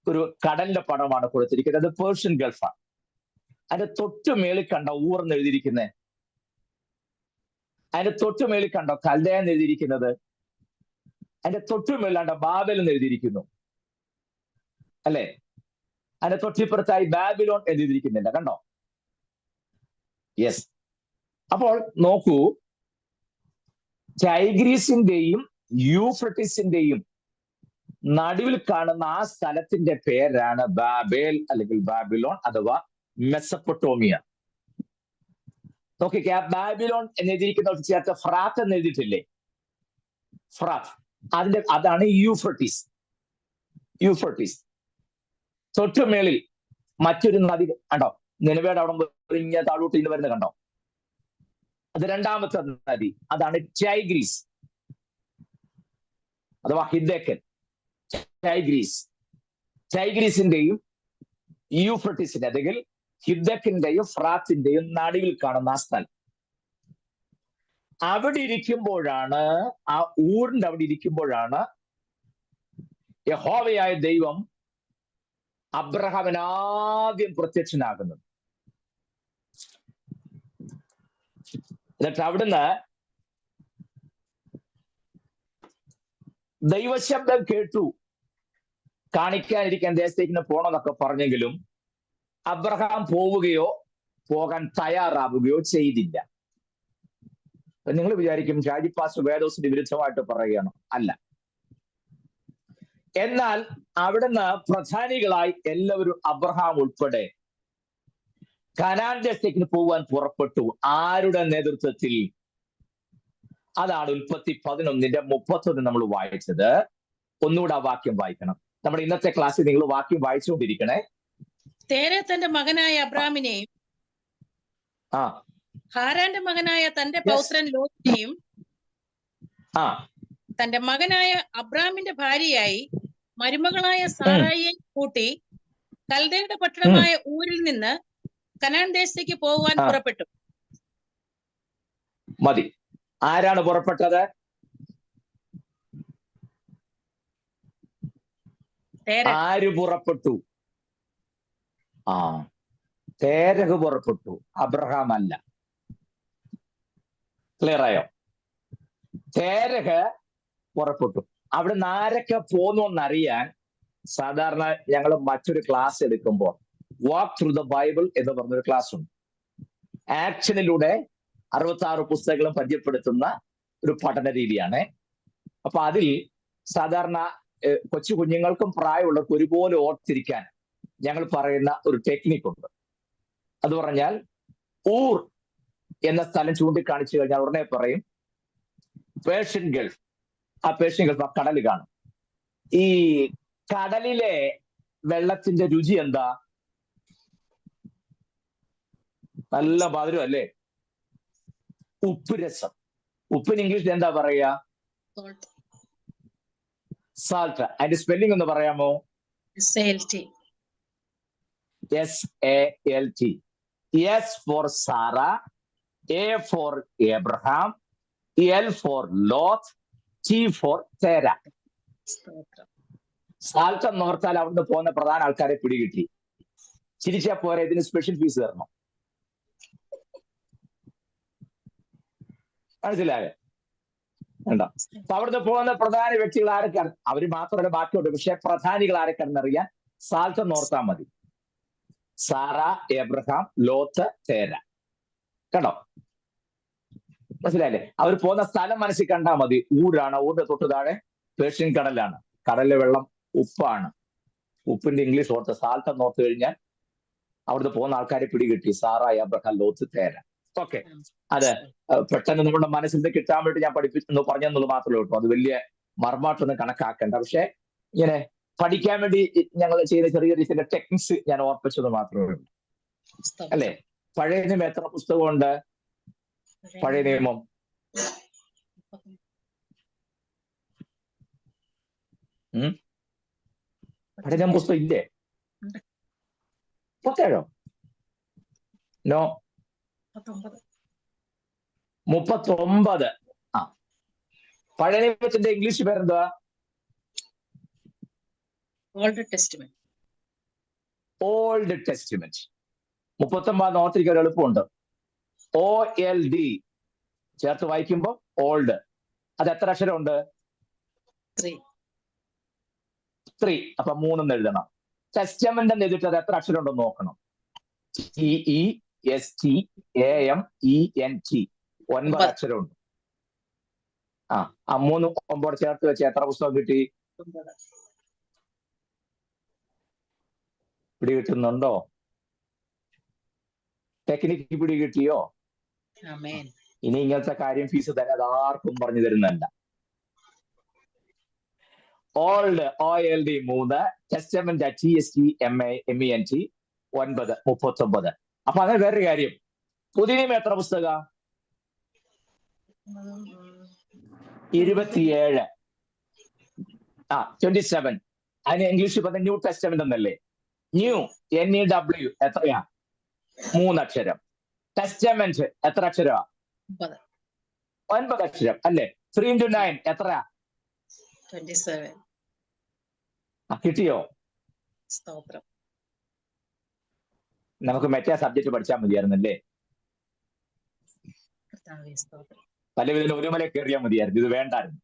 ഒരു കടലിന്റെ പടമാണ് കൊടുത്തിരിക്കുന്നത്. അത് പേർഷ്യൻ ഗൾഫാണ്. അതിന്റെ തൊട്ടു മേളിൽ കണ്ടോ ഊർന്ന് എഴുതിയിരിക്കുന്നത്? അതിന്റെ തൊട്ടു മേളിൽ കണ്ടോ കൽദയ എന്ന് എഴുതിയിരിക്കുന്നത്? അതിന്റെ തൊട്ടു മേളിലാണ്ട ബാബേൽ എന്ന് എഴുതിയിരിക്കുന്നു, അല്ലെ? അതിന്റെ തൊട്ടിപ്പുറത്തായി ബാബിലോൺ എഴുതിയിരിക്കുന്നില്ല, കണ്ടോ? യെസ്. അപ്പോൾ നോക്കൂ, ടൈഗ്രീസിന്റെയും യൂഫ്രട്ടീസിന്റെയും നടുവിൽ കാണുന്ന ആ സ്ഥലത്തിന്റെ പേരാണ് ബാബേൽ അല്ലെങ്കിൽ ബാബിലോൺ അഥവാ മെസപ്പൊട്ടോമിയ. നോക്കിക്കേ, ബാബിലോൺ എന്ന് എഴുതിയിരിക്കുന്ന ചേർത്ത് ഫ്രാത്ത് എന്ന് എഴുതിയിട്ടില്ലേ? ഫ്രാത്ത്, അതാണ് യൂഫ്രട്ടീസ്. യൂഫ്രട്ടീസ് തൊട്ടുമേളിൽ മറ്റൊരു നദി കണ്ടോ? നിലവേട് അവിടെ ഇങ്ങനെ താഴോട്ട് ഇന്ന് വരുന്നത് കണ്ടോ? അത് രണ്ടാമത്തെ നദി, അതാണ് ടൈഗ്രീസ് അഥവാ ഹിദ്ദേക്കൻ. ടൈഗ്രീസ്, ടൈഗ്രീസിന്റെയും യൂഫ്രട്ടീസിന്റെ അല്ലെങ്കിൽ ഹിദ്ദേക്കിന്റെയും ഫ്രാത്തിന്റെയും നടുവിൽ കാണുന്ന ആ സ്ഥലം. അവിടെ ഇരിക്കുമ്പോഴാണ്, ആ ഊരിന്റെ അവിടെ ഇരിക്കുമ്പോഴാണ് യഹോവയായ ദൈവം അബ്രഹാമിന് ആദ്യം പ്രത്യക്ഷനാകുന്നത്. എന്നിട്ട് അവിടുന്ന് ദൈവശബ്ദം കേട്ടു, കാണിക്കാനിരിക്കാൻ ദേശത്തേക്ക് പോകണമെന്നൊക്കെ പറഞ്ഞെങ്കിലും അബ്രഹാം പോവുകയോ പോകാൻ തയ്യാറാവുകയോ ചെയ്തില്ല. നിങ്ങൾ വിചാരിക്കും ഷാജിപ്പാസ് വേദോസിന് വിരുദ്ധമായിട്ട് പറയുകയാണ്. അല്ല. എന്നാൽ അവിടുന്ന് പ്രധാനികളായി എല്ലാവരും അബ്രഹാം ഉൾപ്പെടെ കനാൻ ദേശത്തേക്ക് പോകാൻ പുറപ്പെട്ടു. ആരുടെ നേതൃത്വത്തിൽ? അതാണ് ഉൽപ്പത്തി 11:31 നമ്മൾ വായിച്ചത്. ഒന്നുകൂടെ ആ വാക്യം വായിക്കണം. നമ്മുടെ ഇന്നത്തെ ക്ലാസ്സിൽ നിങ്ങൾ വാക്യം വായിച്ചുകൊണ്ടിരിക്കണേ. തേരെ തന്റെ മകനായ അബ്രാമിനെയും ഹാരാന്റെ മകനായ തന്റെ പൗത്രൻ ലോത്തിനെയും തന്റെ മകനായ അബ്രാമിന്റെ ഭാര്യയായി മരുമകളായ സാറായിയെ കൂട്ടി കൽദയുടെ പട്ടണമായ ഊരിൽ നിന്ന് കനാൻ ദേശത്തേക്ക് പോകുവാൻ പുറപ്പെട്ടു. മതി. ആരാണ് പുറപ്പെട്ടത്? ആര് പുറപ്പെട്ടു? തേരഹ് പുറപ്പെട്ടു, അബ്രഹാം അല്ല. ക്ലിയർ ആയോ? തേരഹ് പുറപ്പെട്ടു. അവിടുന്ന് ആരൊക്കെ പോന്നു എന്നറിയാൻ സാധാരണ ഞങ്ങൾ മറ്റൊരു ക്ലാസ് എടുക്കുമ്പോൾ വാക്ക് ത്രൂ ദ ബൈബിൾ എന്ന് പറഞ്ഞൊരു ക്ലാസ് ഉണ്ട്. ആക്ഷനിലൂടെ 66 പുസ്തകങ്ങളും പരിചയപ്പെടുത്തുന്ന ഒരു പഠന രീതിയാണ്. അപ്പൊ അതിൽ സാധാരണ കൊച്ചു കുഞ്ഞുങ്ങൾക്കും പ്രായമുള്ളവർക്കും ഒരുപോലെ ഓർത്തിരിക്കാൻ ഞങ്ങൾ പറയുന്ന ഒരു ടെക്നിക് ഉണ്ട്. അത് പറഞ്ഞാൽ ഊർ എന്ന സ്ഥലം ചൂണ്ടിക്കാണിച്ചു കഴിഞ്ഞാൽ ഉടനെ പറയും പേർഷ്യൻ ഗൾഫ്. ആ പേർഷ്യൻ ഗൾഫ് ആ കടൽ കാണും. ഈ കടലിലെ വെള്ളത്തിന്റെ രുചി എന്താ? നല്ല മധുരം അല്ലേ? ഉപ്പ് രസം. ഉപ്പിന് ഇംഗ്ലീഷിൽ എന്താ പറയുക? സാൾട്ട്. അതിന്റെ സ്പെല്ലിംഗ് ഒന്ന് പറയാമോ? SALT. SALT. S for Sarah, A for Abraham, L for Lot, T for Terah. Salt എന്ന് ഓർത്താൽ അവിടുന്ന് പോകുന്ന പ്രധാന ആൾക്കാരെ പിടികിട്ടി. ചിരിച്ചാ പോരെ, ഇതിന് സ്പെഷ്യൽ ഫീസ് തരണം. മനസ്സിലായോ? വേണ്ട. അപ്പൊ അവിടുന്ന് പോകുന്ന പ്രധാന വ്യക്തികൾ ആരൊക്കെയാണ്? അവര് മാത്രമല്ല ബാക്കിയുണ്ട്. പക്ഷെ പ്രധാനികൾ ആരൊക്കെയാണെന്നറിയാൻ സാൾട്ട് എന്ന് ഓർത്താൽ മതി. Sarah, Abraham, Lot, Terah. കണ്ടോ? മനസ്സിലായില്ലേ? അവർ പോകുന്ന സ്ഥലം മനസ്സിൽ കണ്ടാൽ മതി. ഊരാണ്. ഊരിന്റെ തൊട്ട് താഴെ പേർഷ്യൻ കടലാണ്. കടലിലെ വെള്ളം ഉപ്പാണ്. ഉപ്പിന്റെ ഇംഗ്ലീഷ് ഓർത്ത് സാൾട്ട് എന്ന് ഓർത്ത് കഴിഞ്ഞാൽ അവിടുന്ന് പോകുന്ന ആൾക്കാരെ പിടികിട്ടി. Sarah, Abraham, Lot, Terah. Okay. അത് പെട്ടെന്ന് നമ്മുടെ മനസ്സിൽ നിന്ന് കിട്ടാൻ വേണ്ടി ഞാൻ പഠിപ്പിച്ചെന്ന് പറഞ്ഞെന്നുള്ളത് മാത്രമേ ഉള്ളൂ. അത് വലിയ മർമാട്ടൊന്നും കണക്കാക്കണ്ട. പക്ഷെ ഇങ്ങനെ പഠിക്കാൻ വേണ്ടി ഞങ്ങൾ ചെയ്ത ചെറിയ ചെറിയ ടെക്നിക്സ് ഞാൻ ഓർപ്പിച്ചത് മാത്രമേ ഉള്ളൂ. അല്ലെ? പഴയ നിയമം എത്ര പുസ്തകമുണ്ട്? പഴയ നിയമം പഴയ നിയമം പുസ്തകം ഇല്ലേ? 37? നോ, 39. ആ, പഴയ നിയമത്തിന്റെ ഇംഗ്ലീഷ് പേരെന്തുവാ? Old testament. Old testament. 39 ഓർത്തിരിക്കാൻ എളുപ്പമുണ്ട്. OLD ചേർത്ത് വായിക്കുമ്പോൾ ഓൾഡ്. അത് എത്ര അക്ഷരമുണ്ട്? 3. അപ്പൊ 3 എഴുതണം. ടെസ്റ്റമെന്റ് എന്ന് എഴുതിട്ട് അത് എത്ര അക്ഷരം ഉണ്ടെന്ന് നോക്കണം. TESTAMENT. 9 അക്ഷരമുണ്ട്. ആ 3 9 ചേർത്ത് വെച്ച് എത്ര പുസ്തകം കിട്ടി? പിടികിട്ടുന്നുണ്ടോ? ടെക്നിക്ക് പിടികിട്ടിയോ? ഇനി ഇങ്ങനത്തെ കാര്യം ഫീസ് തരാതെ ആർക്കും പറഞ്ഞു തരുന്നതല്ല. Old OLD 3, testament TESTMENT 9, 39. അപ്പൊ അങ്ങനെ വേറൊരു കാര്യം, പുതിയ നിയമം എത്ര പുസ്തക? 27. 27. അതിന് ഇംഗ്ലീഷിൽ പറഞ്ഞ ന്യൂ ടെസ്റ്റമെന്റ് എന്നല്ലേ? ന്യൂ NEW എത്രയാ? 3 അക്ഷരം. ടെസ്റ്റമെന്റ് എത്ര അക്ഷരമാ? 9 അക്ഷരം അല്ലേ? 3 into 9 എത്രയാ? 27. കിട്ടിയോ? നമുക്ക് മറ്റേ സബ്ജക്ട് പഠിച്ചാൽ മതിയായിരുന്നല്ലേ? പല വിധത്തിൽ ഒരു മല കയറിയാൽ മതിയായിരുന്നു. ഇത് വേണ്ടായിരുന്നു.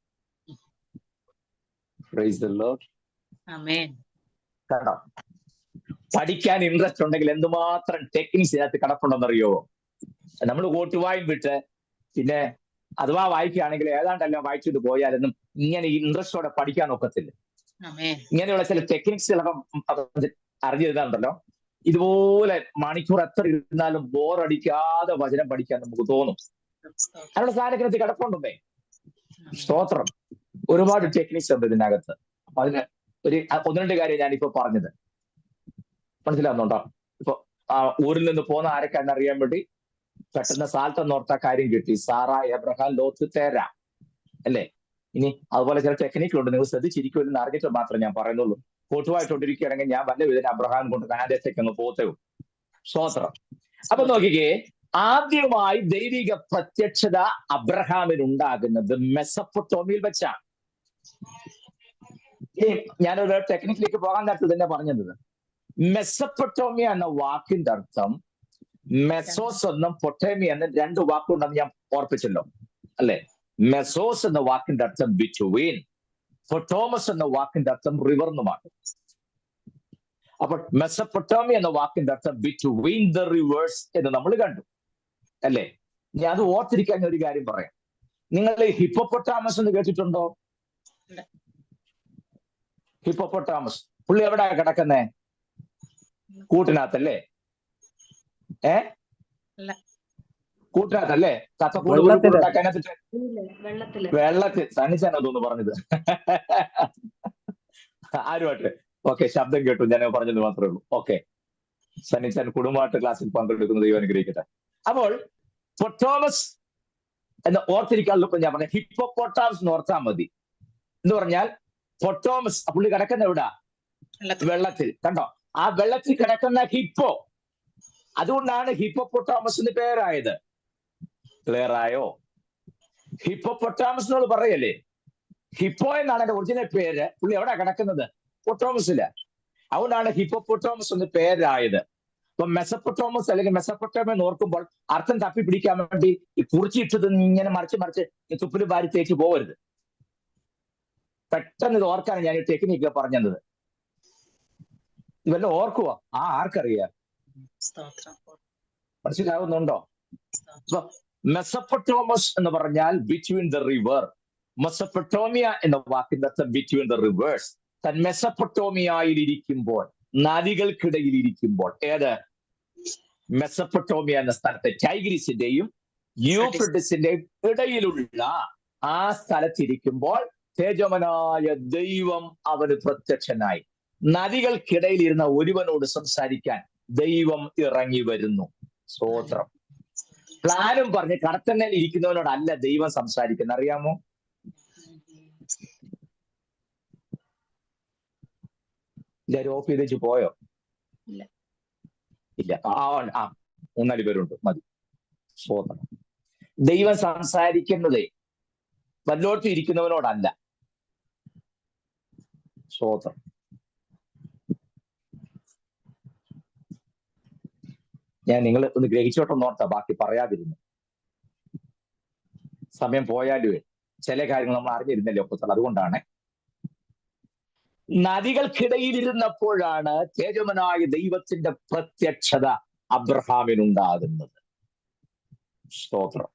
Praise the Lord. കേട്ടോ? പഠിക്കാൻ ഇൻട്രസ്റ്റ് ഉണ്ടെങ്കിൽ എന്തുമാത്രം ടെക്നിക്സ് ഇതിനകത്ത് കിടപ്പുണ്ടെന്നറിയോ? നമ്മൾ കോട്ടുവായും വിട്ട് പിന്നെ അഥവാ വായിക്കുകയാണെങ്കിൽ ഏതാണ്ടെല്ലാം വായിച്ചിട്ട് പോയാലൊന്നും ഇങ്ങനെ ഇൻട്രസ്റ്റോടെ പഠിക്കാൻ ഒക്കത്തില്ല. ഇങ്ങനെയുള്ള ചില ടെക്നിക്സുകളൊക്കെ അറിഞ്ഞിരുന്നുണ്ടല്ലോ, ഇതുപോലെ മണിക്കൂർ എത്ര ഇരുന്നാലും ബോറടിക്കാതെ വചനം പഠിക്കാൻ നമുക്ക് തോന്നും. അതിനുള്ള സാധനത്തിനകത്ത് കിടപ്പുണ്ടേ. സ്തോത്രം. ഒരുപാട് ടെക്നിക്സ് ഉണ്ട് ഇതിനകത്ത്. അപ്പൊ അതിന് ഒരു 1-2 കാര്യം ഞാനിപ്പോ പറഞ്ഞത് മനസ്സിലാവുന്നുണ്ടോ? ഇപ്പൊ ഊരിൽ നിന്ന് പോകുന്ന ആരൊക്കെയാണെന്ന് അറിയാൻ വേണ്ടി പെട്ടെന്ന് സാൾട്ട് എന്നോർത്ത കാര്യം കിട്ടി. സാറ, എബ്രഹാം, ലോത്ത്, തേര അല്ലേ? ഇനി അതുപോലെ ചില ടെക്നിക്കുണ്ട്. നിങ്ങൾ ശ്രദ്ധിച്ചിരിക്കുമെന്ന് അറിഞ്ഞിട്ട് മാത്രം ഞാൻ പറയുന്നുള്ളൂ. കൂട്ടുവായിട്ടോണ്ടിരിക്കുകയാണെങ്കിൽ ഞാൻ വല്ല വിധം അബ്രഹാം കൊണ്ട് കനാദേശത്തേക്ക് ഒന്ന് പോത്തേ. സ്തോത്രം. അപ്പൊ നോക്കിക്കേ, ആദ്യമായി ദൈവിക പ്രത്യക്ഷത അബ്രഹാമിന് ഉണ്ടാകുന്നത് മെസപ്പൊട്ടോമിയയിൽ വെച്ചാണ്. ഞാനൊരു ടെക്നിക്കിലേക്ക് പോകാൻ നേരത്ത് തന്നെ പറഞ്ഞത്, മെസപ്പൊട്ടോമിയ എന്ന വാക്കിന്റെ അർത്ഥം മെസോസ് എന്നും പൊട്ടേമിയ എന്നും 2 വാക്കുണ്ടെന്ന് ഞാൻ ഓർപ്പിച്ചല്ലോ അല്ലെ? മെസോസ് എന്ന വാക്കിന്റെ അർത്ഥം ബിറ്റ്വീൻ, പൊട്ടോമസ് എന്ന വാക്കിന്റെ അർത്ഥം റിവർ എന്നുമാണ്. അപ്പൊ മെസപ്പൊട്ടോമിയ എന്ന വാക്കിന്റെ അർത്ഥം ബിറ്റ്വീൻ ദ റിവേഴ്സ് എന്ന് നമ്മൾ കണ്ടു അല്ലെ? ഞാൻ അത് ഓർത്തിരിക്കാൻ ഒരു കാര്യം പറയാം. നിങ്ങൾ ഹിപ്പോപ്പൊട്ടാമസ് എന്ന് കേട്ടിട്ടുണ്ടോ? ഹിപ്പോപ്പൊട്ടാമസ്. പുള്ളി എവിടാ കിടക്കുന്നേ? കൂട്ടിനകത്തല്ലേ? കൂട്ടിനകത്തല്ലേ? കഥക്കൂട് ഉണ്ടാക്കാനകത്തിട്ട് വെള്ളത്തിൽ. സണ്ണിച്ചാനോ തോന്നുന്നു പറഞ്ഞത്. ആരുമായിട്ട്? ഓക്കെ, ശബ്ദം കേട്ടു, ഞാൻ പറഞ്ഞത് മാത്രമേ ഉള്ളൂ. ഓക്കെ, സണ്ണിച്ചാൻ കുടുംബമായിട്ട് ക്ലാസ്സിൽ പങ്കെടുക്കുന്നത് ദൈവം അനുഗ്രഹിക്കട്ടെ. അപ്പോൾ പൊട്ടോമസ് എന്ന് ഓർത്തിരിക്കാനുള്ള ഞാൻ പറഞ്ഞ ഹിപ്പോപ്പൊട്ടാമസ് എന്ന് ഓർത്താൽ മതി. എന്ന് പറഞ്ഞാൽ പൊട്ടോമസ് പുള്ളി കിടക്കുന്ന എവിടാ? വെള്ളത്തിൽ. കണ്ടോ? ആ വെള്ളത്തിൽ കിടക്കുന്ന ഹിപ്പോ, അതുകൊണ്ടാണ് ഹിപ്പോപ്പൊട്ടാമസ് എന്ന് പേരായത്. ക്ലിയർ ആയോ? ഹിപ്പോപ്പൊട്ടാമസ് എന്നോട് പറയല്ലേ, ഹിപ്പോ എന്നാണ് എന്റെ ഒറിജിനൽ പേര്. പുള്ളി എവിടാ കിടക്കുന്നത്? പൊട്ടോമസില്. അതുകൊണ്ടാണ് ഹിപ്പോപ്പൊട്ടാമസ് എന്ന് പേരായത്. അപ്പൊ മെസപ്പൊട്ടോമസ് അല്ലെങ്കിൽ മെസപ്പൊട്ടോമിയ എന്ന് ഓർക്കുമ്പോൾ അർത്ഥം തപ്പി പിടിക്കാൻ വേണ്ടി ഈ കുറിച്ചിട്ടത് ഇങ്ങനെ മറിച്ച് തുപ്പിൽ വാരി തേച്ച് പോകരുത്. പെട്ടെന്ന് ഇത് ഓർക്കാണ് ഞാൻ ഈ ടെക്നിക്ക് പറഞ്ഞത്. ഇവല്ല ഓർക്കുക. ആർക്കറിയാം? മനസ്സിലാവുന്നുണ്ടോ? അപ്പൊ മെസപ്പൊട്ടോമസ് എന്ന് പറഞ്ഞാൽ ബിറ്റ്വീൻ ദ റിവർ. മെസപ്പൊട്ടോമിയ എന്ന വാക്കിന്റെ അർത്ഥം ബിറ്റ്വീൻ ദ റിവേഴ്സ്. മെസപ്പൊട്ടോമിയയിലിരിക്കുമ്പോൾ, നദികൾക്കിടയിൽ ഇരിക്കുമ്പോൾ. ഏത്? മെസപ്പൊട്ടോമിയ എന്ന സ്ഥലത്ത് ടൈഗ്രീസിന്റെയും യൂഫ്രട്ടീസിന്റെയും ഇടയിലുള്ള ആ സ്ഥലത്തിരിക്കുമ്പോൾ തേജോമനായ ദൈവം അവന് പ്രത്യക്ഷനായി. നദികൾക്കിടയിൽ ഇരുന്ന ഒരുവനോട് സംസാരിക്കാൻ ദൈവം ഇറങ്ങി വരുന്നു. സ്തോത്രം. പ്ലാനും പറഞ്ഞ് കടത്തണ്ണയിൽ ഇരിക്കുന്നവനോടല്ല ദൈവം സംസാരിക്കുന്നത്, അറിയാമോ? എല്ലാവരും ഓഫ് ചെയ്ത് വെച്ച് പോയോ? ഇല്ല. 3-4 പേരുണ്ട്, മതി. സ്തോത്രം. ദൈവം സംസാരിക്കുന്നതേ വല്ലോട്ടും ഇരിക്കുന്നവനോടല്ല. സ്തോത്രം. ഞാൻ നിങ്ങൾ ഒന്ന് ഗ്രഹിച്ചോട്ടെന്ന് ഓർത്താ ബാക്കി പറയാതിരുന്നു. സമയം പോയാലും ചില കാര്യങ്ങൾ നമ്മൾ അറിഞ്ഞിരുന്നല്ലോ ഒപ്പത്തിൽ. അതുകൊണ്ടാണ് നദികൾക്കിടയിലിരുന്നപ്പോഴാണ് തേജോമനായ ദൈവത്തിന്റെ പ്രത്യക്ഷത അബ്രഹാമിനുണ്ടാകുന്നത്. സ്തോത്രം.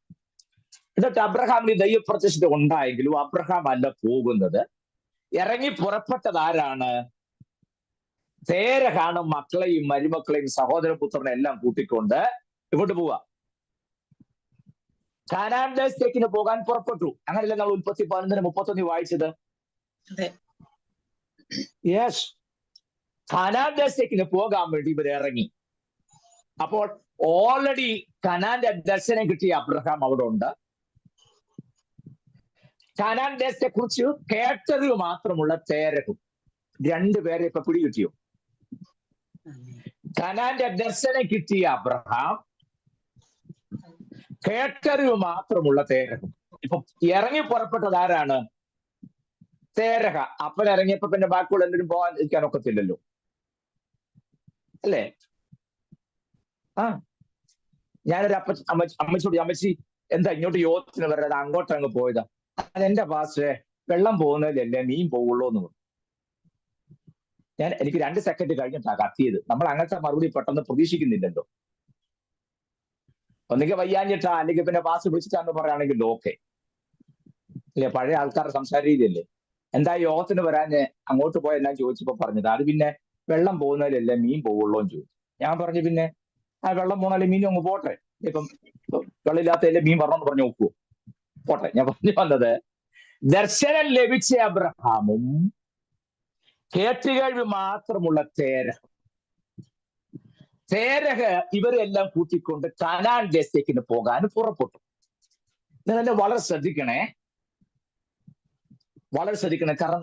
എന്നിട്ട് അബ്രഹാമിന് ദൈവപ്രത്യക്ഷത ഉണ്ടായെങ്കിലും അബ്രഹാം അല്ല പോകുന്നത്. ഇറങ്ങി പുറപ്പെട്ടത് ആരാണ്? തേരഹാണ് മക്കളെയും മരുമക്കളെയും സഹോദരപുത്രനെ എല്ലാം കൂട്ടിക്കൊണ്ട് ഇങ്ങോട്ട് പോവുക. കാനാൻ ദേശത്തേക്കിന് പോകാൻ പുറപ്പെട്ടു. അങ്ങനെയല്ലേ നമ്മൾ ഉൽപ്പത്തി 11:31 വായിച്ചത്? യെസ്, കാനാൻ ദേശത്തേക്കിന് പോകാൻ വേണ്ടി ഇവർ ഇറങ്ങി. അപ്പോൾ ഓൾറെഡി കനാന്റെ ദർശനം കിട്ടിയ അബ്രഹാം അവിടെ ഉണ്ട്. കാനാൻ ദേശത്തെ കുറിച്ച് കേട്ടറിവ് മാത്രമുള്ള തേരഹും. 2 പേരെ ഇപ്പൊ പിടികിട്ടിയോ? കനാന്റെ ദർശനം കിട്ടിയ അബ്രഹാം, കേട്ടറിവ് മാത്രമുള്ള തേരഹും. ഇപ്പൊ ഇറങ്ങി പുറപ്പെട്ടത് ആരാണ്? തേരഹ. അപ്പൻ ഇറങ്ങിയപ്പോ പിന്നെ ബാക്കിയുള്ള എന്തിനും പോകാൻ ഇരിക്കാൻ ഒക്കത്തില്ലല്ലോ, അല്ലേ? ഞാനൊരു അമ്മച്ചോട്, അമ്മച്ചി എന്താ ഇങ്ങോട്ട് യോഗത്തിന് വരാതെ അങ്ങോട്ട് അങ്ങ് പോയതാ? അതെന്റെ പാസ്റ്റേ, വെള്ളം പോകുന്നതിലല്ലേ മീൻ പോവുള്ളൂ എന്ന് പറഞ്ഞു. എനിക്ക് 2 സെക്കൻഡ് കഴിഞ്ഞിട്ടാ കത്തിയത്. നമ്മൾ അങ്ങനത്തെ മറുപടി പെട്ടെന്ന് പ്രതീക്ഷിക്കുന്നില്ലല്ലോ. ഒന്നുകിൽ വയ്യാഞ്ഞിട്ടാ, അല്ലെങ്കിൽ പിന്നെ പാസ് വിളിച്ചിട്ടാന്ന് പറയുകയാണെങ്കിൽ ഓക്കെ അല്ലേ? പഴയ ആൾക്കാരുടെ സംസാര രീതിയല്ലേ. എന്താ യോഗത്തിന് വരാൻ അങ്ങോട്ട് പോയ എല്ലാം ചോദിച്ചപ്പോ പറഞ്ഞത് അത് പിന്നെ വെള്ളം പോകുന്നതിലല്ലേ മീൻ പോവുള്ളൂ എന്ന് ചോദിച്ചു. ഞാൻ പറഞ്ഞു പിന്നെ വെള്ളം പോന്നാലേ മീനും അങ്ങ് പോട്ടെ. ഇപ്പം വെള്ളമില്ലാത്തല്ലേ മീൻ പറഞ്ഞെന്ന് പറഞ്ഞു നോക്കുവോ? പോട്ടെ. ഞാൻ പറഞ്ഞു വന്നത്, ദർശനം ലഭിച്ച അബ്രഹാമും കേട്ടുകേഴ്വി മാത്രമുള്ള തേരഹ് ഇവരെല്ലാം കൂട്ടിക്കൊണ്ട് കനാൻ ദേശത്തേക്ക് പോകാൻ പുറപ്പെട്ടു. നിങ്ങൾ വളരെ ശ്രദ്ധിക്കണേ, വളരെ ശ്രദ്ധിക്കണേ. കാരണം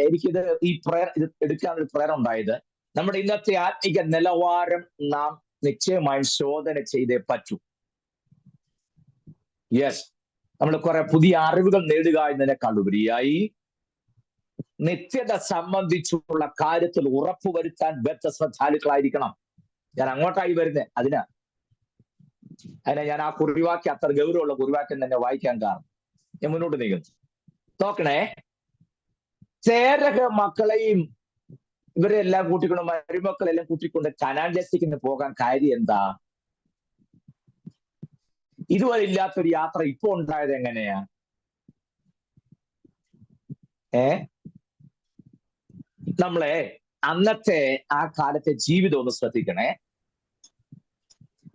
എനിക്കിത് ഈ പ്രയർ ഇത് എടുക്കാനൊരു പ്രയർ ഉണ്ടായത്, നമ്മുടെ ഇന്നത്തെ ആത്മിക നിലവാരം നാം നിശ്ചയമായും ശോധന ചെയ്തേ പറ്റൂ. യെസ്, നമ്മൾ കുറെ പുതിയ അറിവുകൾ നേടുക എന്നതിനേക്കാളുപരിയായി നിത്യത സംബന്ധിച്ചുള്ള കാര്യത്തിൽ ഉറപ്പുവരുത്താൻ ബദ്ധശ്രദ്ധാലുക്കളായിരിക്കണം. ഞാൻ അങ്ങോട്ടായി വരുന്നത് അതിനാ ഞാൻ ആ കുറിവാക്യം അത്ര ഗൗരവമുള്ള കുറിവാക്യം തന്നെ വായിക്കാൻ കാരണം. ഞാൻ മുന്നോട്ട് നീങ്ങുന്നു. നോക്കണേ, തേരഹ് മക്കളെയും ഇവരെല്ലാം കൂട്ടിക്കൊണ്ട്, മരുമക്കളെല്ലാം കൂട്ടിക്കൊണ്ട് കനാൻ ദേശത്തേക്ക് പോകാൻ കാര്യം എന്താ? ഇതുവരെ ഇല്ലാത്തൊരു യാത്ര ഇപ്പൊ ഉണ്ടായത് എങ്ങനെയാ? നമ്മളെ അന്നത്തെ ആ കാലത്തെ ജീവിതം ഒന്ന് ശ്രദ്ധിക്കണേ.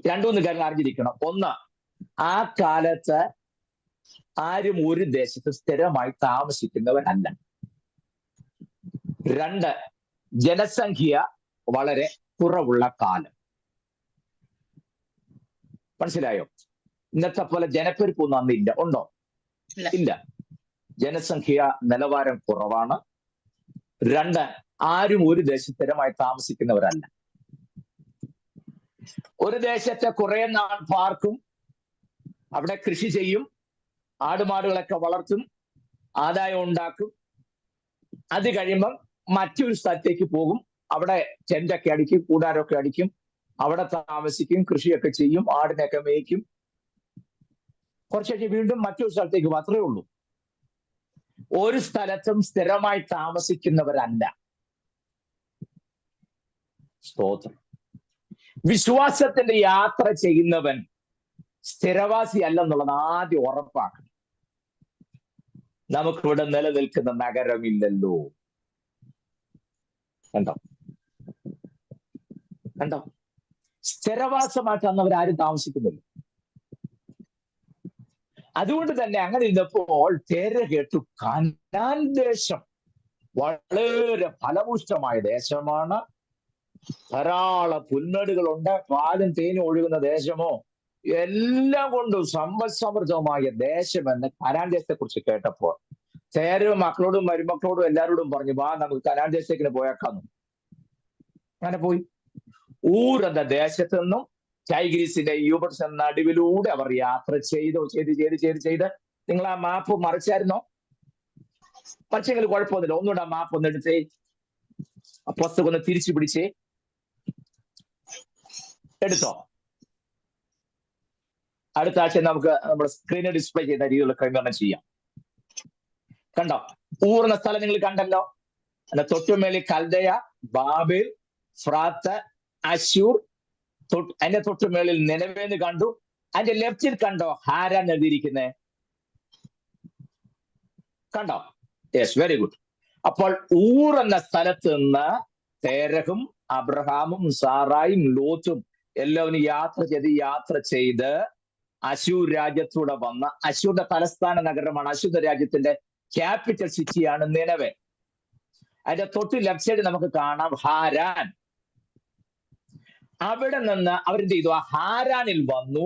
രണ്ടു മൂന്ന് കാര്യങ്ങൾ അറിഞ്ഞിരിക്കണം. ഒന്ന്, ആ കാലത്ത് ആരും ഒരു ദേശത്ത് സ്ഥിരമായി താമസിക്കുന്നവരല്ല. രണ്ട്, ജനസംഖ്യ വളരെ കുറവുള്ള കാലം. മനസ്സിലായോ? ഇന്നത്തെ പോലെ ജനപ്പെരുപ്പൊന്നും അന്നില്ല. ഉണ്ടോ? ഇല്ല. ജനസംഖ്യ നിലവാരം കുറവാണ്. രണ്ട്, ആരും ഒരു ദേശത്ത് സ്ഥിരമായി താമസിക്കുന്നവരല്ല. ഒരു ദേശത്തെ കുറെ നാൾ പാർക്കും, അവിടെ കൃഷി ചെയ്യും, ആടുമാടുകളൊക്കെ വളർത്തും, ആദായം ഉണ്ടാക്കും. അത് കഴിയുമ്പം മറ്റൊരു സ്ഥലത്തേക്ക് പോകും, അവിടെ ടെന്റൊക്കെ അടിക്കും, കൂടാരമൊക്കെ അടിക്കും, അവിടെ താമസിക്കും, കൃഷിയൊക്കെ ചെയ്യും, ആടിനെയൊക്കെ മേയ്ക്കും. കുറച്ച് കഴിഞ്ഞ് വീണ്ടും മറ്റൊരു സ്ഥലത്തേക്ക് മാത്രമേ ഉള്ളൂ. ഒരു സ്ഥലത്തും സ്ഥിരമായി താമസിക്കുന്നവരല്ല. സ്തോത്രം. വിശ്വാസത്തിന്റെ യാത്ര ചെയ്യുന്നവൻ സ്ഥിരവാസി അല്ലെന്നുള്ളത് ആദ്യം ഉറപ്പാക്കണം. നമുക്കിവിടെ നിലനിൽക്കുന്ന നഗരമില്ലല്ലോ. കണ്ടോ? സ്ഥിരവാസമായിട്ട് അന്നവരാരും താമസിക്കുന്നില്ല. അതുകൊണ്ട് തന്നെ അങ്ങനെ ഇരുന്നപ്പോൾ തേര് കേട്ടു, കനാൻ ദേശം വളരെ ഫലപുഷ്ടമായ ദേശമാണ്, ധാരാളം പുൽമേടുകളുണ്ട്, പാലും തേനും ഒഴുകുന്ന ദേശമോ, എല്ലാം കൊണ്ടും സമ്പദ് സമൃദ്ധമായ ദേശമെന്ന് കനാൻ ദേശത്തെ കുറിച്ച് കേട്ടപ്പോൾ തേര് മക്കളോടും മരുമക്കളോടും എല്ലാവരോടും പറഞ്ഞു, വാ നമുക്ക് കനാൻ ദേശത്തേക്ക് പോയേക്കാന്നു. അങ്ങനെ പോയി. ഊർ എന്ന ദേശത്ത് നിന്നും ടൈഗ്രീസിന്റെ യൂബർട്സ് എന്ന നടുവിലൂടെ അവർ യാത്ര ചെയ്ത് നിങ്ങൾ ആ മാപ്പ് മറിച്ചായിരുന്നോ? മറിച്ചെങ്കിൽ കുഴപ്പമൊന്നുമില്ല. ഒന്നുകൂടെ ആ മാപ്പ് ഒന്ന് എടുത്തേ, ആ പുസ്തകം ഒന്ന് തിരിച്ചു പിടിച്ചേ. എടുത്തോ? അടുത്ത ആഴ്ച നമുക്ക് നമ്മുടെ സ്ക്രീനിൽ ഡിസ്പ്ലേ ചെയ്യുന്ന രീതിയിലുള്ള ക്രമീകരണം ചെയ്യാം. കണ്ടോ? ഊർന്ന സ്ഥലം നിങ്ങൾ കണ്ടല്ലോ. അതിന്റെ തൊട്ടുമേളിൽ കൽദയ, ബാബേൽ, ഫ്രാത്ത്, അശൂർ, അതിന്റെ തൊട്ടുമേളിൽ നിനവേന്ന് കണ്ടു. അതിന്റെ ലെഫ്റ്റിൽ കണ്ടോ ഹാരാൻ എഴുതിയിരിക്കുന്നത്? കണ്ടോ? Yes, very good. അപ്പോൾ ഊർ എന്ന സ്ഥലത്ത് നിന്ന് തേരഹും അബ്രഹാമും സാറായും ലോത്തും എല്ലാവരും യാത്ര ചെയ്ത് അശൂർ രാജ്യത്തൂടെ വന്ന, അശൂറിന്റെ തലസ്ഥാന നഗരമാണ്, അശൂർ രാജ്യത്തിന്റെ ക്യാപിറ്റൽ സിറ്റിയാണ് നിനവെ. അതിന്റെ തൊട്ട് ലെഫ്റ്റ് സൈഡ് നമുക്ക് കാണാം ഹാരാൻ. അവിടെ നിന്ന് അവരെന്ത് ചെയ്തു? ആ ഹാരാനിൽ വന്നു,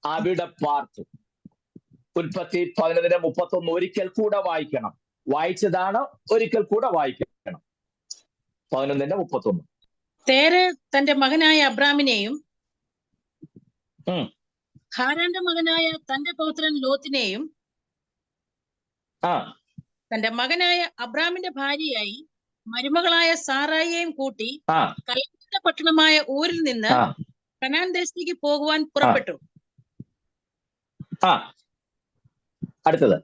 അവിടെ പാർത്തു. ഉൽപ്പത്തി 11:31 ഒരിക്കൽ കൂടെ വായിക്കണം. വായിച്ചതാണ്, ഒരിക്കൽ കൂടെ വായിക്കണം. 11:31. തേര് തന്റെ മകനായ അബ്രാമിനെയും ഹാരാന്റെ മകനായ തന്റെ പൗത്രൻ ലോത്തിനെയും തന്റെ മകനായ അബ്രാമിന്റെ ഭാര്യയായി മരുമകളായ സാറായിയെയും കൂട്ടി കൽദയുടെ പട്ടണമായ ഊരിൽ നിന്ന് കനാൻ ദേശത്തേക്ക് പോകുവാൻ പുറപ്പെട്ടു. അടുത്തത്,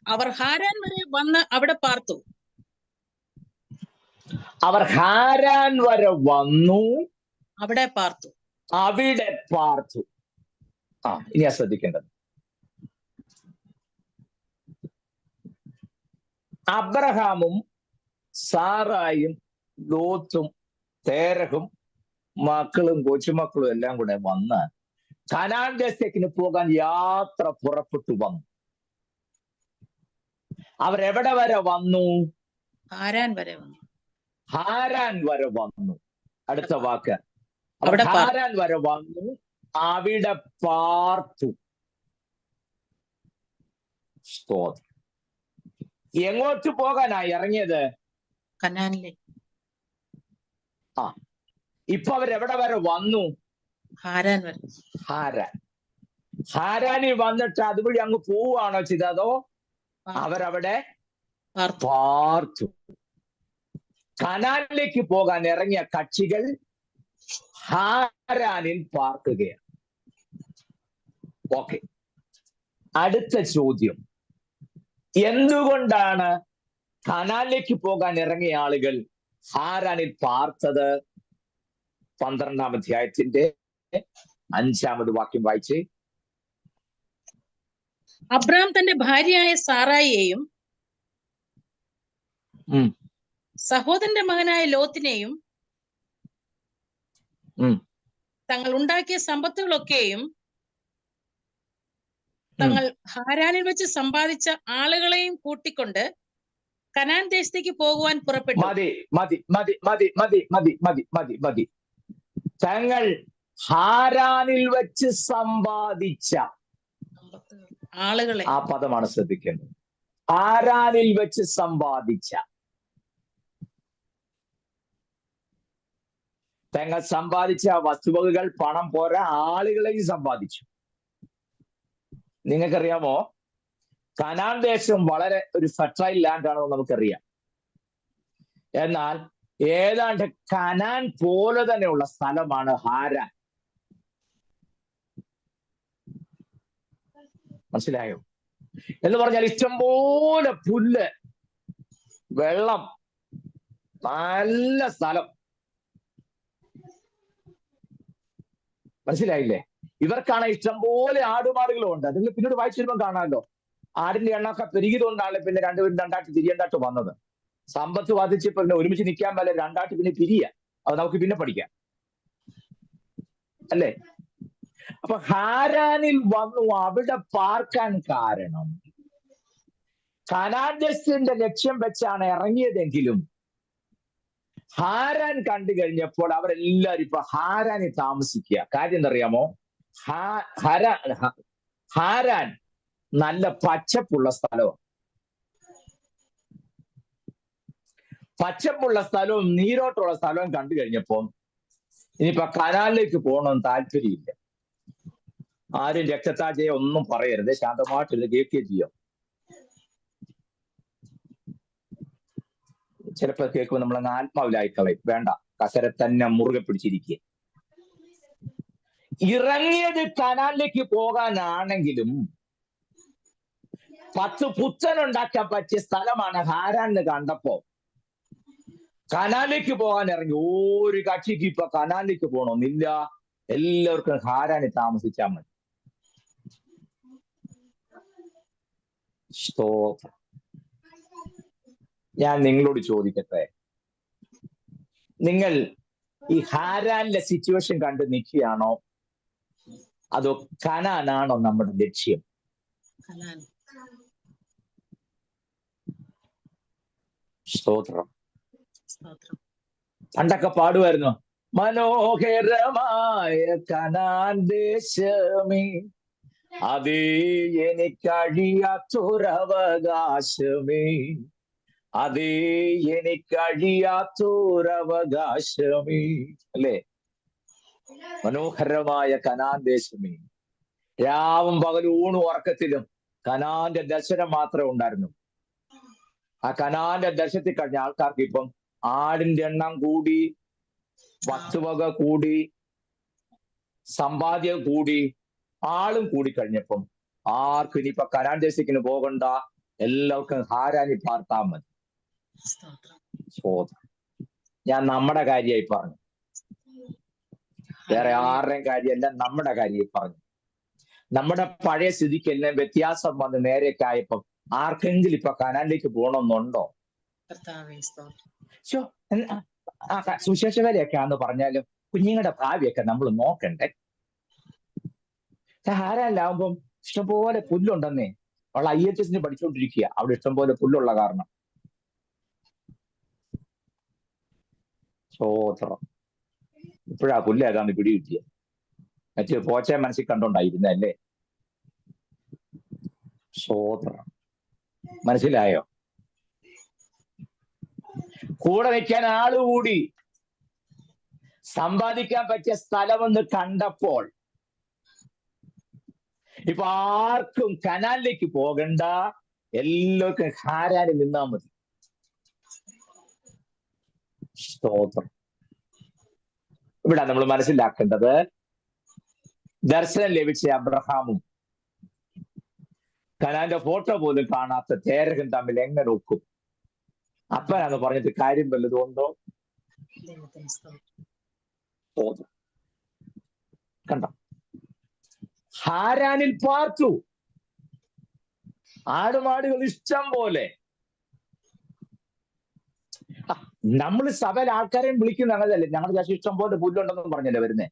അവർ ഹാരാൻ വരെ വന്ന് അവിടെ പാർത്തു. അവർ ഹാരാൻ വരെ വന്നു, അവിടെ പാർത്തു. ഇനിയാ ശ്രദ്ധിക്കേണ്ടത്. അബ്രഹാമും സാറായും ലോത്തും തേരഹും മക്കളും കൊച്ചുമക്കളും എല്ലാം കൂടെ വന്ന് കനാൻ ദേശത്തേക്ക് പോകാൻ യാത്ര പുറപ്പെട്ടു വന്നു. അവരെവിടെ വരെ വന്നു? ഹാരാൻ വരെ വന്നു. ഹാരാൻ വരെ വന്നു. അടുത്ത വാക്ക്, ഹാരാൻ വരെ വന്നു, അവിടെ പാർത്തു. സ്തോത്രം. എങ്ങോട്ട് പോകാനായി ഇറങ്ങിയത്? കനാനിലേക്ക്. ഇപ്പൊ അവരെവിടെ വരെ വന്നു? ഹാരാൻ വരെ. ഹാരാനിൽ വന്നിട്ട് അതുവഴി അങ്ങ് പോവുകയാണോ ചെയ്തത്? അതോ അവരവിടെ പാർത്തു. കനാനിലേക്ക് പോകാൻ ഇറങ്ങിയ കക്ഷികൾ ഹാരാനിൽ പാർക്കുകയാണ്. ഓക്കെ, അടുത്ത ചോദ്യം, എന്തുകൊണ്ടാണ് കനാനിലേക്ക് പോകാൻ ഇറങ്ങിയ ആളുകൾ ഹാരാനിൽ പാർത്തത്? 12-ാം അധ്യായത്തിന്റെ 5-ാമത് വാക്യം വായിച്ചേ. അബ്രാം തന്റെ ഭാര്യയായ സാറായിയെയും സഹോദരന്റെ മകനായ ലോത്തിനെയും തങ്ങൾ ഉണ്ടാക്കിയ സമ്പത്തുകളൊക്കെയും തങ്ങൾ ഹാരാനിൽ വെച്ച് സമ്പാദിച്ച ആളുകളെയും കൂട്ടിക്കൊണ്ട് കനാൻ ദേശത്തേക്ക് പോകുവാൻ പുറപ്പെട്ടു. മതി മതി മതി മതി മതി മതി മതി മതി മതി. തങ്ങൾ ഹാരാനിൽ വെച്ച് സമ്പാദിച്ച ആളുകളെ, ആ പദമാണ് ശ്രദ്ധിക്കേണ്ടത്. ഹാരാനിൽ വെച്ച് സമ്പാദിച്ച. തങ്ങൾ സമ്പാദിച്ച വസ്തുവകകൾ, പണം പോരാ, ആളുകളെയും സമ്പാദിച്ചു. നിങ്ങൾക്കറിയാമോ, കനാൻ ദേശം വളരെ ഒരു ഫെർട്ടൈൽ ലാൻഡ് ആണെന്ന് നമുക്കറിയാം. എന്നാൽ ഏതാണ്ട് കനാൻ പോലെ തന്നെയുള്ള സ്ഥലമാണ് ഹാരാൻ. മനസ്സിലായോ? എന്ന് പറഞ്ഞാൽ ഇഷ്ടംപോലെ പുല്ല്, വെള്ളം, നല്ല സ്ഥലം. മനസ്സിലായില്ലേ? ഇവർക്കാണ് ഇഷ്ടംപോലെ ആടുമാടുകളും ഉണ്ട്. നിങ്ങൾ പിന്നീട് വായിച്ചു വരുമ്പോൾ കാണാമല്ലോ, ആടിന്റെ എണ്ണമൊക്കെ പെരുകിയതുകൊണ്ടാണ് പിന്നെ രണ്ടായിട്ട് തിരിയണ്ടായിട്ട് വന്നത്. സമ്പത്ത് ബാധിച്ചപ്പോൾ പിന്നെ ഒരുമിച്ച് നിൽക്കാൻ പോലെ രണ്ടായിട്ട് പിന്നെ പിരിയ. അത് നമുക്ക് പിന്നെ പഠിക്കാം, അല്ലേ? അപ്പൊ ഹാരാനിൽ വന്നു അവിടെ പാർക്കാൻ കാരണം കനാൻ ദേശത്തിന്റെ ലക്ഷ്യം വെച്ചാണ് ഇറങ്ങിയതെങ്കിലും ഹാരാൻ കണ്ടു കഴിഞ്ഞപ്പോൾ അവരെല്ലാവരും ഇപ്പൊ ഹാരാനിൽ താമസിക്കുക. കാര്യം എന്തറിയാമോ? ഹാരാൻ നല്ല പച്ചപ്പുള്ള സ്ഥലമാണ്. പച്ചപ്പുള്ള സ്ഥലവും നീരോട്ടുള്ള സ്ഥലവും കണ്ടു കഴിഞ്ഞപ്പോൾ ഇനിയിപ്പൊ കനാലിലേക്ക് പോകണമെന്ന് താല്പര്യമില്ല. ആരും രക്തത്താജയെ ഒന്നും പറയരുത്, ശാന്തമായിട്ടില്ല, കേൾക്കുകയും ചെയ്യാം. ചിലപ്പോ കേൾക്കുമ്പോൾ നമ്മളങ്ങ് ആത്മാവിലായി കളയും. വേണ്ട, കസര തന്നെ മുറുകെ പിടിച്ചിരിക്കുക. ഇറങ്ങിയത് കനാലിലേക്ക് പോകാനാണെങ്കിലും 10 പുത്തനുണ്ടാക്കാൻ പറ്റിയ സ്ഥലമാണ് ഹാരാൻ എന്ന് കണ്ടപ്പോ കനാലിലേക്ക് പോകാൻ ഇറങ്ങി. ഒരു കക്ഷിക്ക് ഇപ്പൊ കനാലിലേക്ക് പോകണമെന്നില്ല, എല്ലാവർക്കും ഹാരാനിൽ താമസിച്ചാൽ മതി. സ്തോത്രം. ഞാൻ നിങ്ങളോട് ചോദിക്കട്ടെ, നിങ്ങൾ ഈ ഹാരാനിലെ സിറ്റുവേഷൻ കണ്ട് നിൽക്കുകയാണോ, അതോ കനാനാണോ നമ്മുടെ ലക്ഷ്യം? സ്തോത്രം. പണ്ടൊക്കെ പാടുമായിരുന്നു, മനോഹരമായ കനാൻ ദേശമേ, അതേ എനിക്കഴിയാത്തൊരവകാശമേ, അതേ എനിക്കഴിയാത്തൊരവകാശമേ, അല്ലേ? മനോഹരമായ കനാൻ ദേശമേ. രാവും പകലും ഊണും ഉറക്കത്തിലും കനാന്റെ ദർശനം മാത്രമേ ഉണ്ടായിരുന്നു. ആ കനാന്റെ ദർശനത്തിൽ കഴിഞ്ഞ ആൾക്കാർക്ക് ഇപ്പം ആടിന്റെ എണ്ണം കൂടി, വസ്തുവക കൂടി, സമ്പാദ്യം കൂടി, ആളും കൂടി കഴിഞ്ഞപ്പം ആർക്കും ഇനിയിപ്പൊ കനാൻ ദേശത്തിന് പോകണ്ട, എല്ലാവർക്കും ഹാരാനിൽ പാർത്താൽ മതി. ഞാൻ നമ്മുടെ കാര്യമായി പറഞ്ഞു, വേറെ ആരുടെയും കാര്യമല്ല, നമ്മുടെ കാര്യമായി പറഞ്ഞു. നമ്മുടെ പഴയ സ്ഥിതിക്ക് എല്ലാം വ്യത്യാസം വന്ന് നേരെയൊക്കെ ആയപ്പം ആർക്കെങ്കിലും ഇപ്പൊ കനാലിലേക്ക് പോകണമെന്നുണ്ടോ? സുശേഷകരെയൊക്കെ ആന്ന് പറഞ്ഞാലും കുഞ്ഞുങ്ങളുടെ ഭാവിയൊക്കെ നമ്മൾ നോക്കണ്ടേ? ഹാരാനിലാവുമ്പം ഇഷ്ടംപോലെ പുല്ലുണ്ടെന്നേ. അവൾ IHS പഠിച്ചുകൊണ്ടിരിക്കുക, അവിടെ ഇഷ്ടംപോലെ പുല്ലുള്ള കാരണം. സ്തോത്രം. ഇപ്പോഴാ പുല്ല് ഏതാണ്ട് പിടി കിട്ടിയ. മറ്റേ പോച്ചയെ മനസ്സിൽ കണ്ടോണ്ടായിരുന്നല്ലേ? സ്തോത്രം. മനസ്സിലായോ? കൂടെ നിൽക്കാൻ ആള് കൂടി, സമ്പാദിക്കാൻ പറ്റിയ സ്ഥലമെന്ന് കണ്ടപ്പോൾ ഇപ്പൊ ആർക്കും കനാലിലേക്ക് പോകണ്ട, എല്ലാവർക്കും ഹാരാനിൽ നിന്നാ മതി. സ്തോത്രം. ഇവിടെ നമ്മൾ മനസ്സിലാക്കേണ്ടത്, ദർശനം ലഭിച്ച അബ്രഹാമും കനാന്റെ ഫോട്ടോ പോലും കാണാത്ത തേരഹും തമ്മിൽ എങ്ങനെ ഒക്കും? അപ്പനാന്ന് പറഞ്ഞിട്ട് കാര്യം വല്ലതും ഉണ്ടോ? കണ്ടോ? ഹാരാനിൽ പാർത്തു, ആടുമാടുകൾ ഇഷ്ടം പോലെ. നമ്മൾ സഭയിൽ ആൾക്കാരെയും വിളിക്കുന്ന അങ്ങനല്ലേ, ഞങ്ങളുടെ ചാശ ഇഷ്ടം പോലെ പുല്ലുണ്ടെന്ന് പറഞ്ഞല്ലേ വരുന്നേ.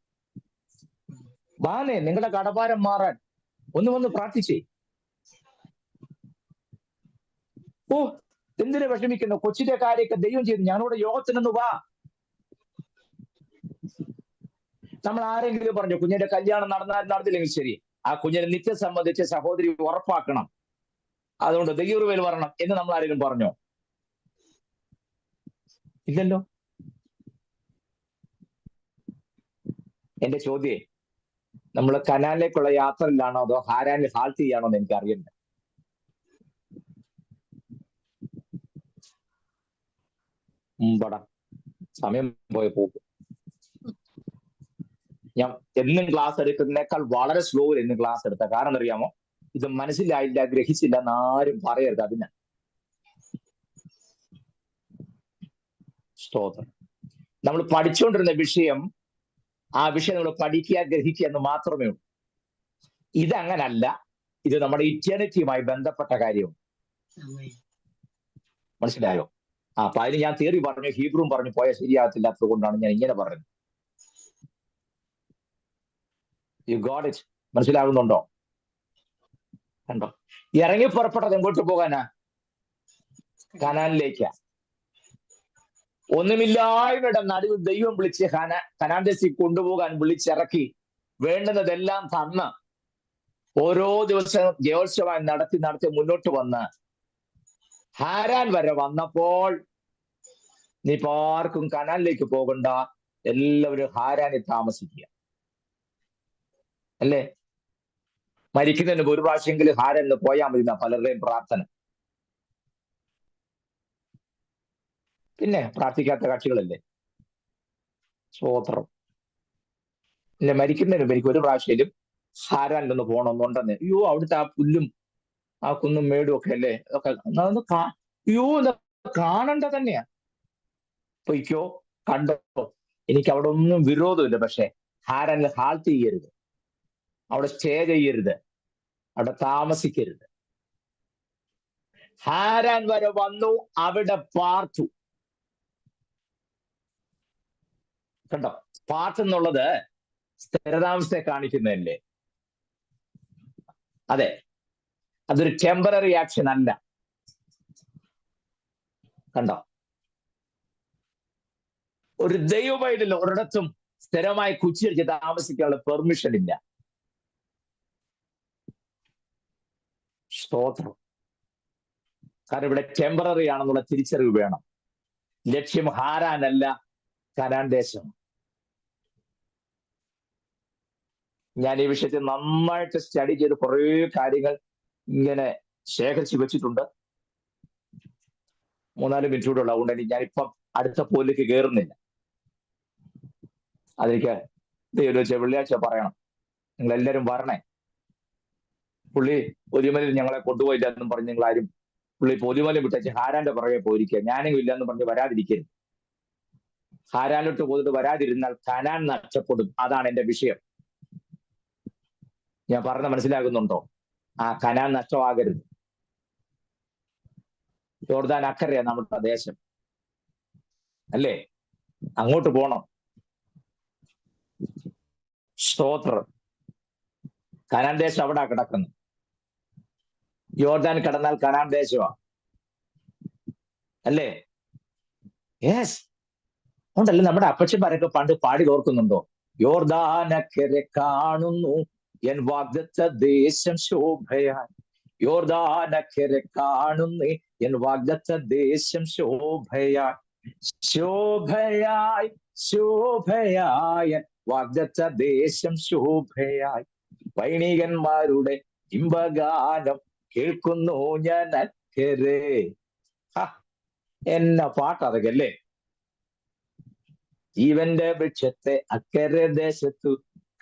വാനേ നിങ്ങളുടെ കടഭാരം മാറാൻ ഒന്ന് വന്ന് പ്രാർത്ഥിച്ചേ. ഓ എന്തിനു വിഷമിക്കുന്നു? കൊച്ചിന്റെ കാര്യമൊക്കെ ദൈവം ചെയ്തു. ഞങ്ങളുടെ യോഗത്തിനൊന്ന് വാ. നമ്മൾ ആരെങ്കിലും പറഞ്ഞു കുഞ്ഞിന്റെ കല്യാണം നടന്നില്ലെങ്കിൽ ശരി, ആ കുഞ്ഞിനെ നിത്യം സംബന്ധിച്ച് സഹോദരി ഉറപ്പാക്കണം, അതുകൊണ്ട് ദൈവവേൽ വരണം എന്ന് നമ്മൾ ആരെങ്കിലും പറഞ്ഞോ? ഇല്ലല്ലോ. എന്റെ ചോദ്യേ, നമ്മൾ കനാലിലേക്കുള്ള യാത്രയിലാണോ അതോ ഹാരാനിൽ ഹാൾട്ട് ചെയ്യാണോ എന്ന് എനിക്ക് അറിയണ്ട. സമയം പോയ പോകും. ഞാൻ എന്നും ക്ലാസ് എടുക്കുന്നതിനേക്കാൾ വളരെ സ്ലോയിൽ എന്നും ക്ലാസ് എടുത്ത കാരണം അറിയാമോ? ഇത് മനസ്സിലായില്ല, ഗ്രഹിച്ചില്ല എന്നാരും പറയരുത്. അതിന് സ്തോത്രം. നമ്മൾ പഠിച്ചുകൊണ്ടിരുന്ന വിഷയം, ആ വിഷയം നമ്മൾ പഠിക്കുക, ഗ്രഹിക്കുക എന്ന് മാത്രമേ ഉള്ളൂ. ഇതങ്ങനല്ല. ഇത് നമ്മുടെ ഇറ്റേണിറ്റിയുമായി ബന്ധപ്പെട്ട കാര്യവും. മനസ്സിലായോ? അപ്പൊ അതിന് ഞാൻ തിയറി പറഞ്ഞു, ഹീബ്രുവും പറഞ്ഞു പോയാൽ ശരിയാകത്തില്ലാത്തത് കൊണ്ടാണ് ഞാൻ ഇങ്ങനെ പറഞ്ഞത്. You got it? മനസ്സിലാകുന്നുണ്ടോ? കണ്ടോ? ഇറങ്ങി പുറപ്പെട്ടത് എങ്ങോട്ട് പോകാനാ? കനാനിലേക്കാ. ഒന്നുമില്ലായ്മയുടെ നടുവിൽ ദൈവം വിളിച്ച് കനാൻ ദേശത്തേക്ക് കൊണ്ടുപോകാൻ വിളിച്ചിറക്കി, വേണ്ടുന്നതെല്ലാം തന്ന് ഓരോ ദിവസവും ജയോത്സവമായി നടത്തി മുന്നോട്ട് വന്ന് ഹാരാൻ വരെ വന്നപ്പോൾ, നീ ഇപ്പൊ ആർക്കും കനാലിലേക്ക് പോകണ്ട, എല്ലാവരും ഹാരാനിൽ താമസിക്കുക അല്ലേ? മരിക്കുന്നതിന് ഒരു പ്രാവശ്യമെങ്കിലും ഹാരാനിൽ പോയാൽ മതി എന്നാ പലരുടെയും പ്രാർത്ഥന. പിന്നെ പ്രാർത്ഥിക്കാത്ത കക്ഷികളല്ലേ? സ്തോത്രം. പിന്നെ മരിക്കുന്നതിന് എനിക്ക് ഒരു പ്രാവശ്യം ഹാരാനിലൊന്ന് പോകണമെന്നുണ്ടെന്ന്. അയ്യോ അവിടുത്തെ ആ പുല്ലും ആ കുന്നും മേടും ഒക്കെ അല്ലേ, ഒക്കെ അയ്യോ കാണണ്ട തന്നെയാ. പൊയ്ക്കോ, കണ്ടോ. എനിക്ക് അവിടെ ഒന്നും വിരോധമില്ല. പക്ഷെ ഹാരാനിൽ ഹാൾട്ട് ചെയ്യരുത്, അവിടെ സ്റ്റേ ചെയ്യരുത്, അവിടെ താമസിക്കരുത്. ഹാരാൻ വരെ വന്നു, അവിടെ പാർത്തു. കണ്ടോ? പാർട്ട് എന്നുള്ളത് സ്ഥിരതാമസത്തെ കാണിക്കുന്നതല്ലേ? അതെ, അതൊരു ടെമ്പററി ആക്ഷൻ അല്ല. കണ്ടോ? ഒരു ദൈവമായിട്ടില്ല ഒരിടത്തും സ്ഥിരമായി കുച്ചിരിച്ച് താമസിക്കാനുള്ള പെർമിഷൻ ഇല്ല. സ്തോത്രം. കാരണം ഇവിടെ ടെമ്പററി ആണെന്നുള്ള തിരിച്ചറിവ് വേണം. ലക്ഷ്യം ഹാരാനല്ല, കനാൻ ദേശം. ഞാൻ ഈ വിഷയത്തിൽ നന്നായിട്ട് സ്റ്റഡി ചെയ്ത് കുറേ കാര്യങ്ങൾ ഇങ്ങനെ ശേഖരിച്ച് വെച്ചിട്ടുണ്ട്. 3-4 മിനിറ്റ് കൂടെ ഉള്ള, അതുകൊണ്ട് ഞാനിപ്പം അടുത്ത പോലിലേക്ക് കയറുന്നില്ല. അതെനിക്ക് വെള്ളിയാഴ്ച പറയണം. നിങ്ങൾ എല്ലാവരും വരണേ. പുള്ളി പൊലിമലയിൽ ഞങ്ങളെ കൊണ്ടുപോയില്ല എന്നും പറഞ്ഞ് നിങ്ങൾ ആരും പുള്ളി പൊലിമല വിട്ടേച്ച് ഹാരാന്റെ പുറകെ പോയിരിക്കുക. ഞാനെങ്കിലും ഇല്ലെന്ന് പറഞ്ഞ് വരാതിരിക്കരുത്. ഹാരാനിലോട്ട് പോയിട്ട് വരാതിരുന്നാൽ കനാൻ നഷ്ടപ്പെടും. അതാണ് എന്റെ വിഷയം. ഞാൻ പറഞ്ഞ മനസ്സിലാകുന്നുണ്ടോ? ആ കനാൻ നഷ്ടമാകരുത്. യോർദാൻ അക്കരയാ നമ്മുടെ ദേശം അല്ലേ? അങ്ങോട്ട് പോണം. സ്തോത്രം. കനാൻ ദേശം അവിടെ കിടക്കുന്നു. യോർദാൻ കടന്നാൽ കനാൻ ദേശമാ അല്ലേ? യെസ്. ഉണ്ടല്ലേ? നമ്മുടെ അപ്പച്ചന്മാരൊക്കെ പണ്ട് പാടി ഓർക്കുന്നുണ്ടോ? യോർദാനക്കരെ കാണുന്നു എൻ വാഗ്ദത്ത ദേശം ശോഭയായി. യോർദാനക്കരെ കാണുന്നു എൻ വാഗ്ദത്ത ദേശം ശോഭയായി. ശോഭയായി ശോഭയായ വാഗ്ദത്ത ദേശം ശോഭയായി. വൈണികന്മാരുടെ ഇമ്പഗാനം കേൾക്കുന്നു ഞാൻ അക്കരെ. എന്ന പാട്ടതൊക്കെ അല്ലേ? ജീവന്റെ വൃക്ഷത്തെ അക്കരെ ദേശത്തു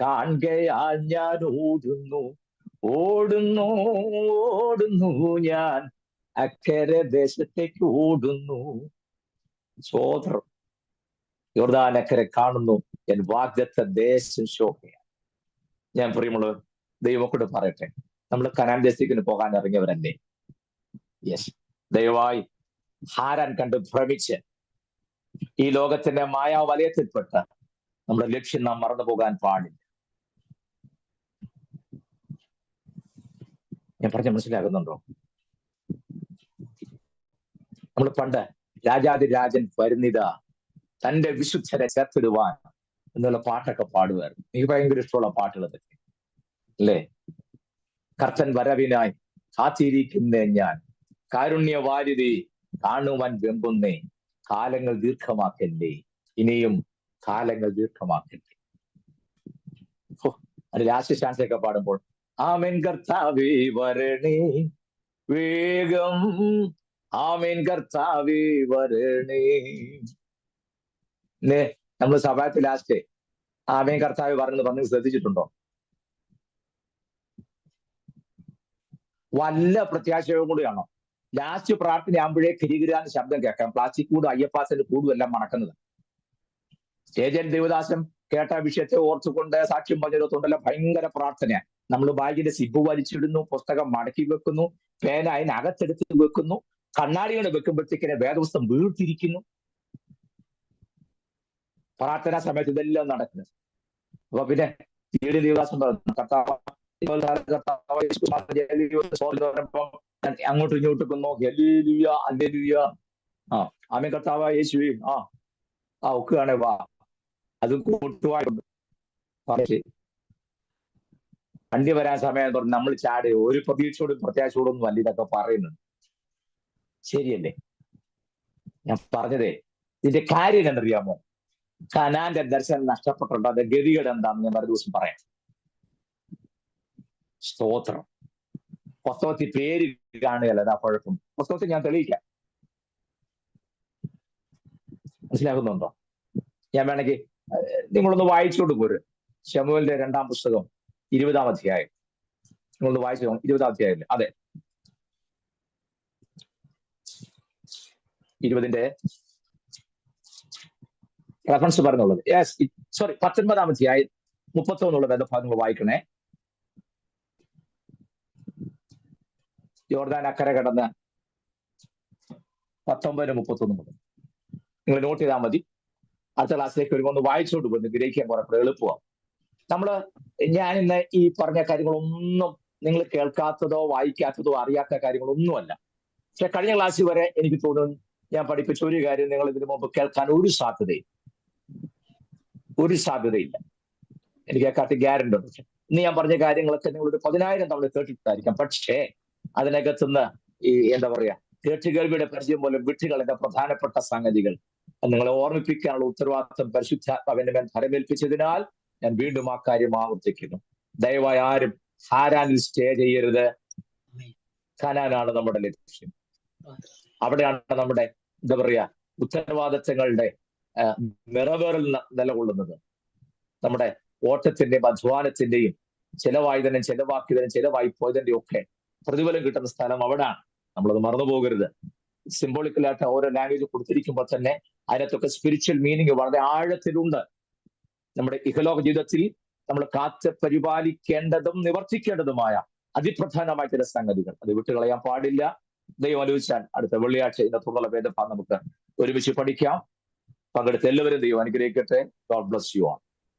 കാണുകയാൽ ഞാൻ ഓടുന്നു ഓടുന്നു ഓടുന്നു, ഞാൻ അക്കരെ ദേശത്തേക്ക് ഓടുന്നു. സോദരം. യോർദാൻ അക്കരെ കാണുന്നു എൻ വാഗ്ദത്ത ദേശം ശോഭയാണ്. ഞാൻ പ്രിയമുള്ളവർ, ദൈവം കൂടെ പറയട്ടെ, നമ്മൾ കനാൻ ദേശത്തേക്ക് പോകാൻ ഇറങ്ങിയവരല്ലേ? യെസ്. ദയവായി ഹാരാൻ കണ്ട് ഭ്രമിച്ച് ഈ ലോകത്തിന്റെ മായാവലയത്തിൽപ്പെട്ട് നമ്മുടെ ലക്ഷ്യം നാം മറന്നു പോകാൻ പാടില്ല. ഞാൻ പറഞ്ഞ മനസ്സിലാകുന്നുണ്ടോ? നമ്മൾ പണ്ട് രാജാതിരാജൻ വരുന്നിതാ തന്റെ വിശുദ്ധരെ ചേർത്തിടുവാൻ എന്നുള്ള പാട്ടൊക്കെ പാടുമായിരുന്നു. എനിക്ക് ഭയങ്കര ഇഷ്ടമുള്ള പാട്ടുകൾ തന്നെ അല്ലേ? കർത്തൻ വരവിനായി കാത്തിരിക്കുന്നേ ഞാൻ, കാരുണ്യവാരിധി കാണുവാൻ വെമ്പുന്നേ, കാലങ്ങൾ ദീർഘമാക്കല്ലേ, ഇനിയും കാലങ്ങൾ ദീർഘമാക്കല്ലേ. അത് ലാസ്റ്റ് ചാൻസൊക്കെ പാടുമ്പോൾ ആമേൻ കർത്താവേ വരണേ വേഗം, ആമേൻ കർത്താവേ വരണേ. നമ്മൾ സഭായത്തിൽ ലാസ്റ്റ് ആമേൻ കർത്താവേ പറഞ്ഞ് ശ്രദ്ധിച്ചിട്ടുണ്ടോ? വല്ല പ്രത്യാശയും കൂടിയാണോ? ലാസ്റ്റ് പ്രാർത്ഥനയാകുമ്പോഴേ കിരികിരാന്ന് ശബ്ദം കേൾക്കാം. പ്ലാസ്റ്റിക് കൂടും അയ്യപ്പാസിന്റെ കൂടും എല്ലാം മണക്കുന്നത്. സ്റ്റേജൻ ദേവദാസൻ കേട്ട വിഷയത്തെ ഓർത്തുകൊണ്ട് സാക്ഷ്യം പറഞ്ഞിടത്തുണ്ടല്ലോ ഭയങ്കര പ്രാർത്ഥനയാണ്. നമ്മൾ ബാഗിന്റെ സിബ് വലിച്ചിടുന്നു, പുസ്തകം മടക്കി വെക്കുന്നു, പേന അതിനകത്തെടുത്ത് വെക്കുന്നു, കണ്ണാടികൾ വെക്കുമ്പോഴത്തേക്കിനെ വേദപുസ്തകം വീഴ്ത്തിരിക്കുന്നു. പ്രാർത്ഥനാ സമയത്ത് ഇതെല്ലാം നടക്കുന്നത്. അപ്പൊ പിന്നെ ദേവദാസൻ പറഞ്ഞു കർത്താവ് അങ്ങോട്ടും ഇങ്ങോട്ടും നോക്കി ഹല്ലേലൂയ ഹല്ലേലൂയ, ആമേൻ കർത്താവ് യേശുവേ, ഒക്കെയാണേ വാ, അതും കൂട്ടുവായിട്ടുണ്ട്. വണ്ടി വരാൻ സമയം പറഞ്ഞു നമ്മൾ ചാടി ഒരു പ്രതീക്ഷയോടും പ്രത്യാശയോടൊന്നും അല്ല ഇതൊക്കെ പറയുന്നുണ്ട്. ശരിയല്ലേ? ഞാൻ പറഞ്ഞതേ ഇതിന്റെ കാര്യം എന്നറിയാമോ? കനാന്റെ ദർശനം നഷ്ടപ്പെട്ടിട്ടുണ്ട്. അത് ഗതികേട് എന്താണെന്ന് ഞാൻ ഒരു ദിവസം പറയാം. സ്തോത്രം. പുസ്തകത്തിൽ പേര് കാണുകയല്ല, അതാ കുഴപ്പം. പുസ്തകത്തിൽ ഞാൻ തെളിയിക്കാം. മനസ്സിലാകുന്നുണ്ടോ? ഞാൻ വേണമെങ്കിൽ നിങ്ങളൊന്ന് വായിച്ചോണ്ട് പോര്. ശമൂവേലിന്റെ 2-ാം പുസ്തകം 20-ാം അധ്യായം നിങ്ങളൊന്ന് വായിച്ചു. 20-ാം അധ്യായം, അതെ 20-ന്റെ റെഫറൻസ് പറഞ്ഞുള്ളത്. സോറി 19-ാം അധ്യായം 31 വേദഭാഗങ്ങൾ വായിക്കണേ. യോർദാൻ അക്കരെ കടന്ന് 19-31 മുതൽ നിങ്ങൾ നോട്ട് ചെയ്താൽ മതി. അടുത്ത ക്ലാസ്സിലേക്ക് വരുമ്പോൾ ഒന്ന് വായിച്ചോണ്ട് പോയി ഗ്രഹിക്കാൻ കുറെ എളുപ്പമാണ്. ഞാൻ ഇന്ന് ഈ പറഞ്ഞ കാര്യങ്ങളൊന്നും നിങ്ങൾ കേൾക്കാത്തതോ വായിക്കാത്തതോ അറിയാത്ത കാര്യങ്ങളൊന്നുമല്ല. പക്ഷെ കഴിഞ്ഞ ക്ലാസ്സിൽ വരെ എനിക്ക് തോന്നുന്നു ഞാൻ പഠിപ്പിച്ച ഒരു കാര്യം നിങ്ങൾ ഇതിനു മുമ്പ് കേൾക്കാൻ ഒരു സാധ്യതയില്ല. എനിക്ക് കേൾക്കാത്ത ഗ്യാരണ്ടി ഉണ്ട്. പക്ഷെ ഇന്ന് ഞാൻ പറഞ്ഞ കാര്യങ്ങളൊക്കെ നിങ്ങളൊരു 10,000 തവണ കേട്ടിട്ടായിരിക്കാം. പക്ഷേ അതിനകത്തുനിന്ന് ഈ എന്താ പറയാ കേട്ടുകേൾവിയുടെ പരിചയം പോലെ വിട്ടുകളെന്ന പ്രധാനപ്പെട്ട സംഗതികൾ നിങ്ങളെ ഓർമ്മിപ്പിക്കാനുള്ള ഉത്തരവാദിത്വം പരിശുദ്ധാത്മാവിന്റെ മേൽ ഫലമേൽപ്പിച്ചതിനാൽ ഞാൻ വീണ്ടും ആ കാര്യം ആവർത്തിക്കുന്നു. ദയവായി ആരും ഹാരാനിൽ സ്റ്റേ ചെയ്യരുത്. കനാനാണ് നമ്മുടെ ലക്ഷ്യം. അവിടെയാണ് നമ്മുടെ എന്താ പറയാ ഉത്തരവാദിത്തങ്ങളുടെ നിറവേറൽ നിലകൊള്ളുന്നത്. നമ്മുടെ ഓട്ടത്തിന്റെയും അധ്വാനത്തിന്റെയും ചെലവാക്കിയതിനും പോയതിന്റെയും ഒക്കെ പ്രതിഫലം കിട്ടുന്ന സ്ഥലം അവിടാണ്. നമ്മളത് മറന്നു പോകരുത്. സിംബോളിക്കലായിട്ട് ഓരോ ലാംഗ്വേജ് കൊടുത്തിരിക്കുമ്പോൾ തന്നെ അതിനകത്തൊക്കെ സ്പിരിച്വൽ മീനിങ് വളരെ ആഴത്തിലുണ്ട്. നമ്മുടെ ഇഹലോക ജീവിതത്തിൽ നമ്മൾ കാത്ത് പരിപാലിക്കേണ്ടതും നിവർത്തിക്കേണ്ടതുമായ അതിപ്രധാനമായ ചില സംഗതികൾ അത് വിട്ടുകളയാൻ പാടില്ല. ദൈവം അനുവദിച്ചാൽ അടുത്ത വെള്ളിയാഴ്ച ഇന്നത്തുള്ള വേദഭാഗം നമുക്ക് ഒരുമിച്ച് പഠിക്കാം. പങ്കെടുത്ത എല്ലാവരും ദൈവം അനുഗ്രഹിക്കട്ടെ. God bless you all.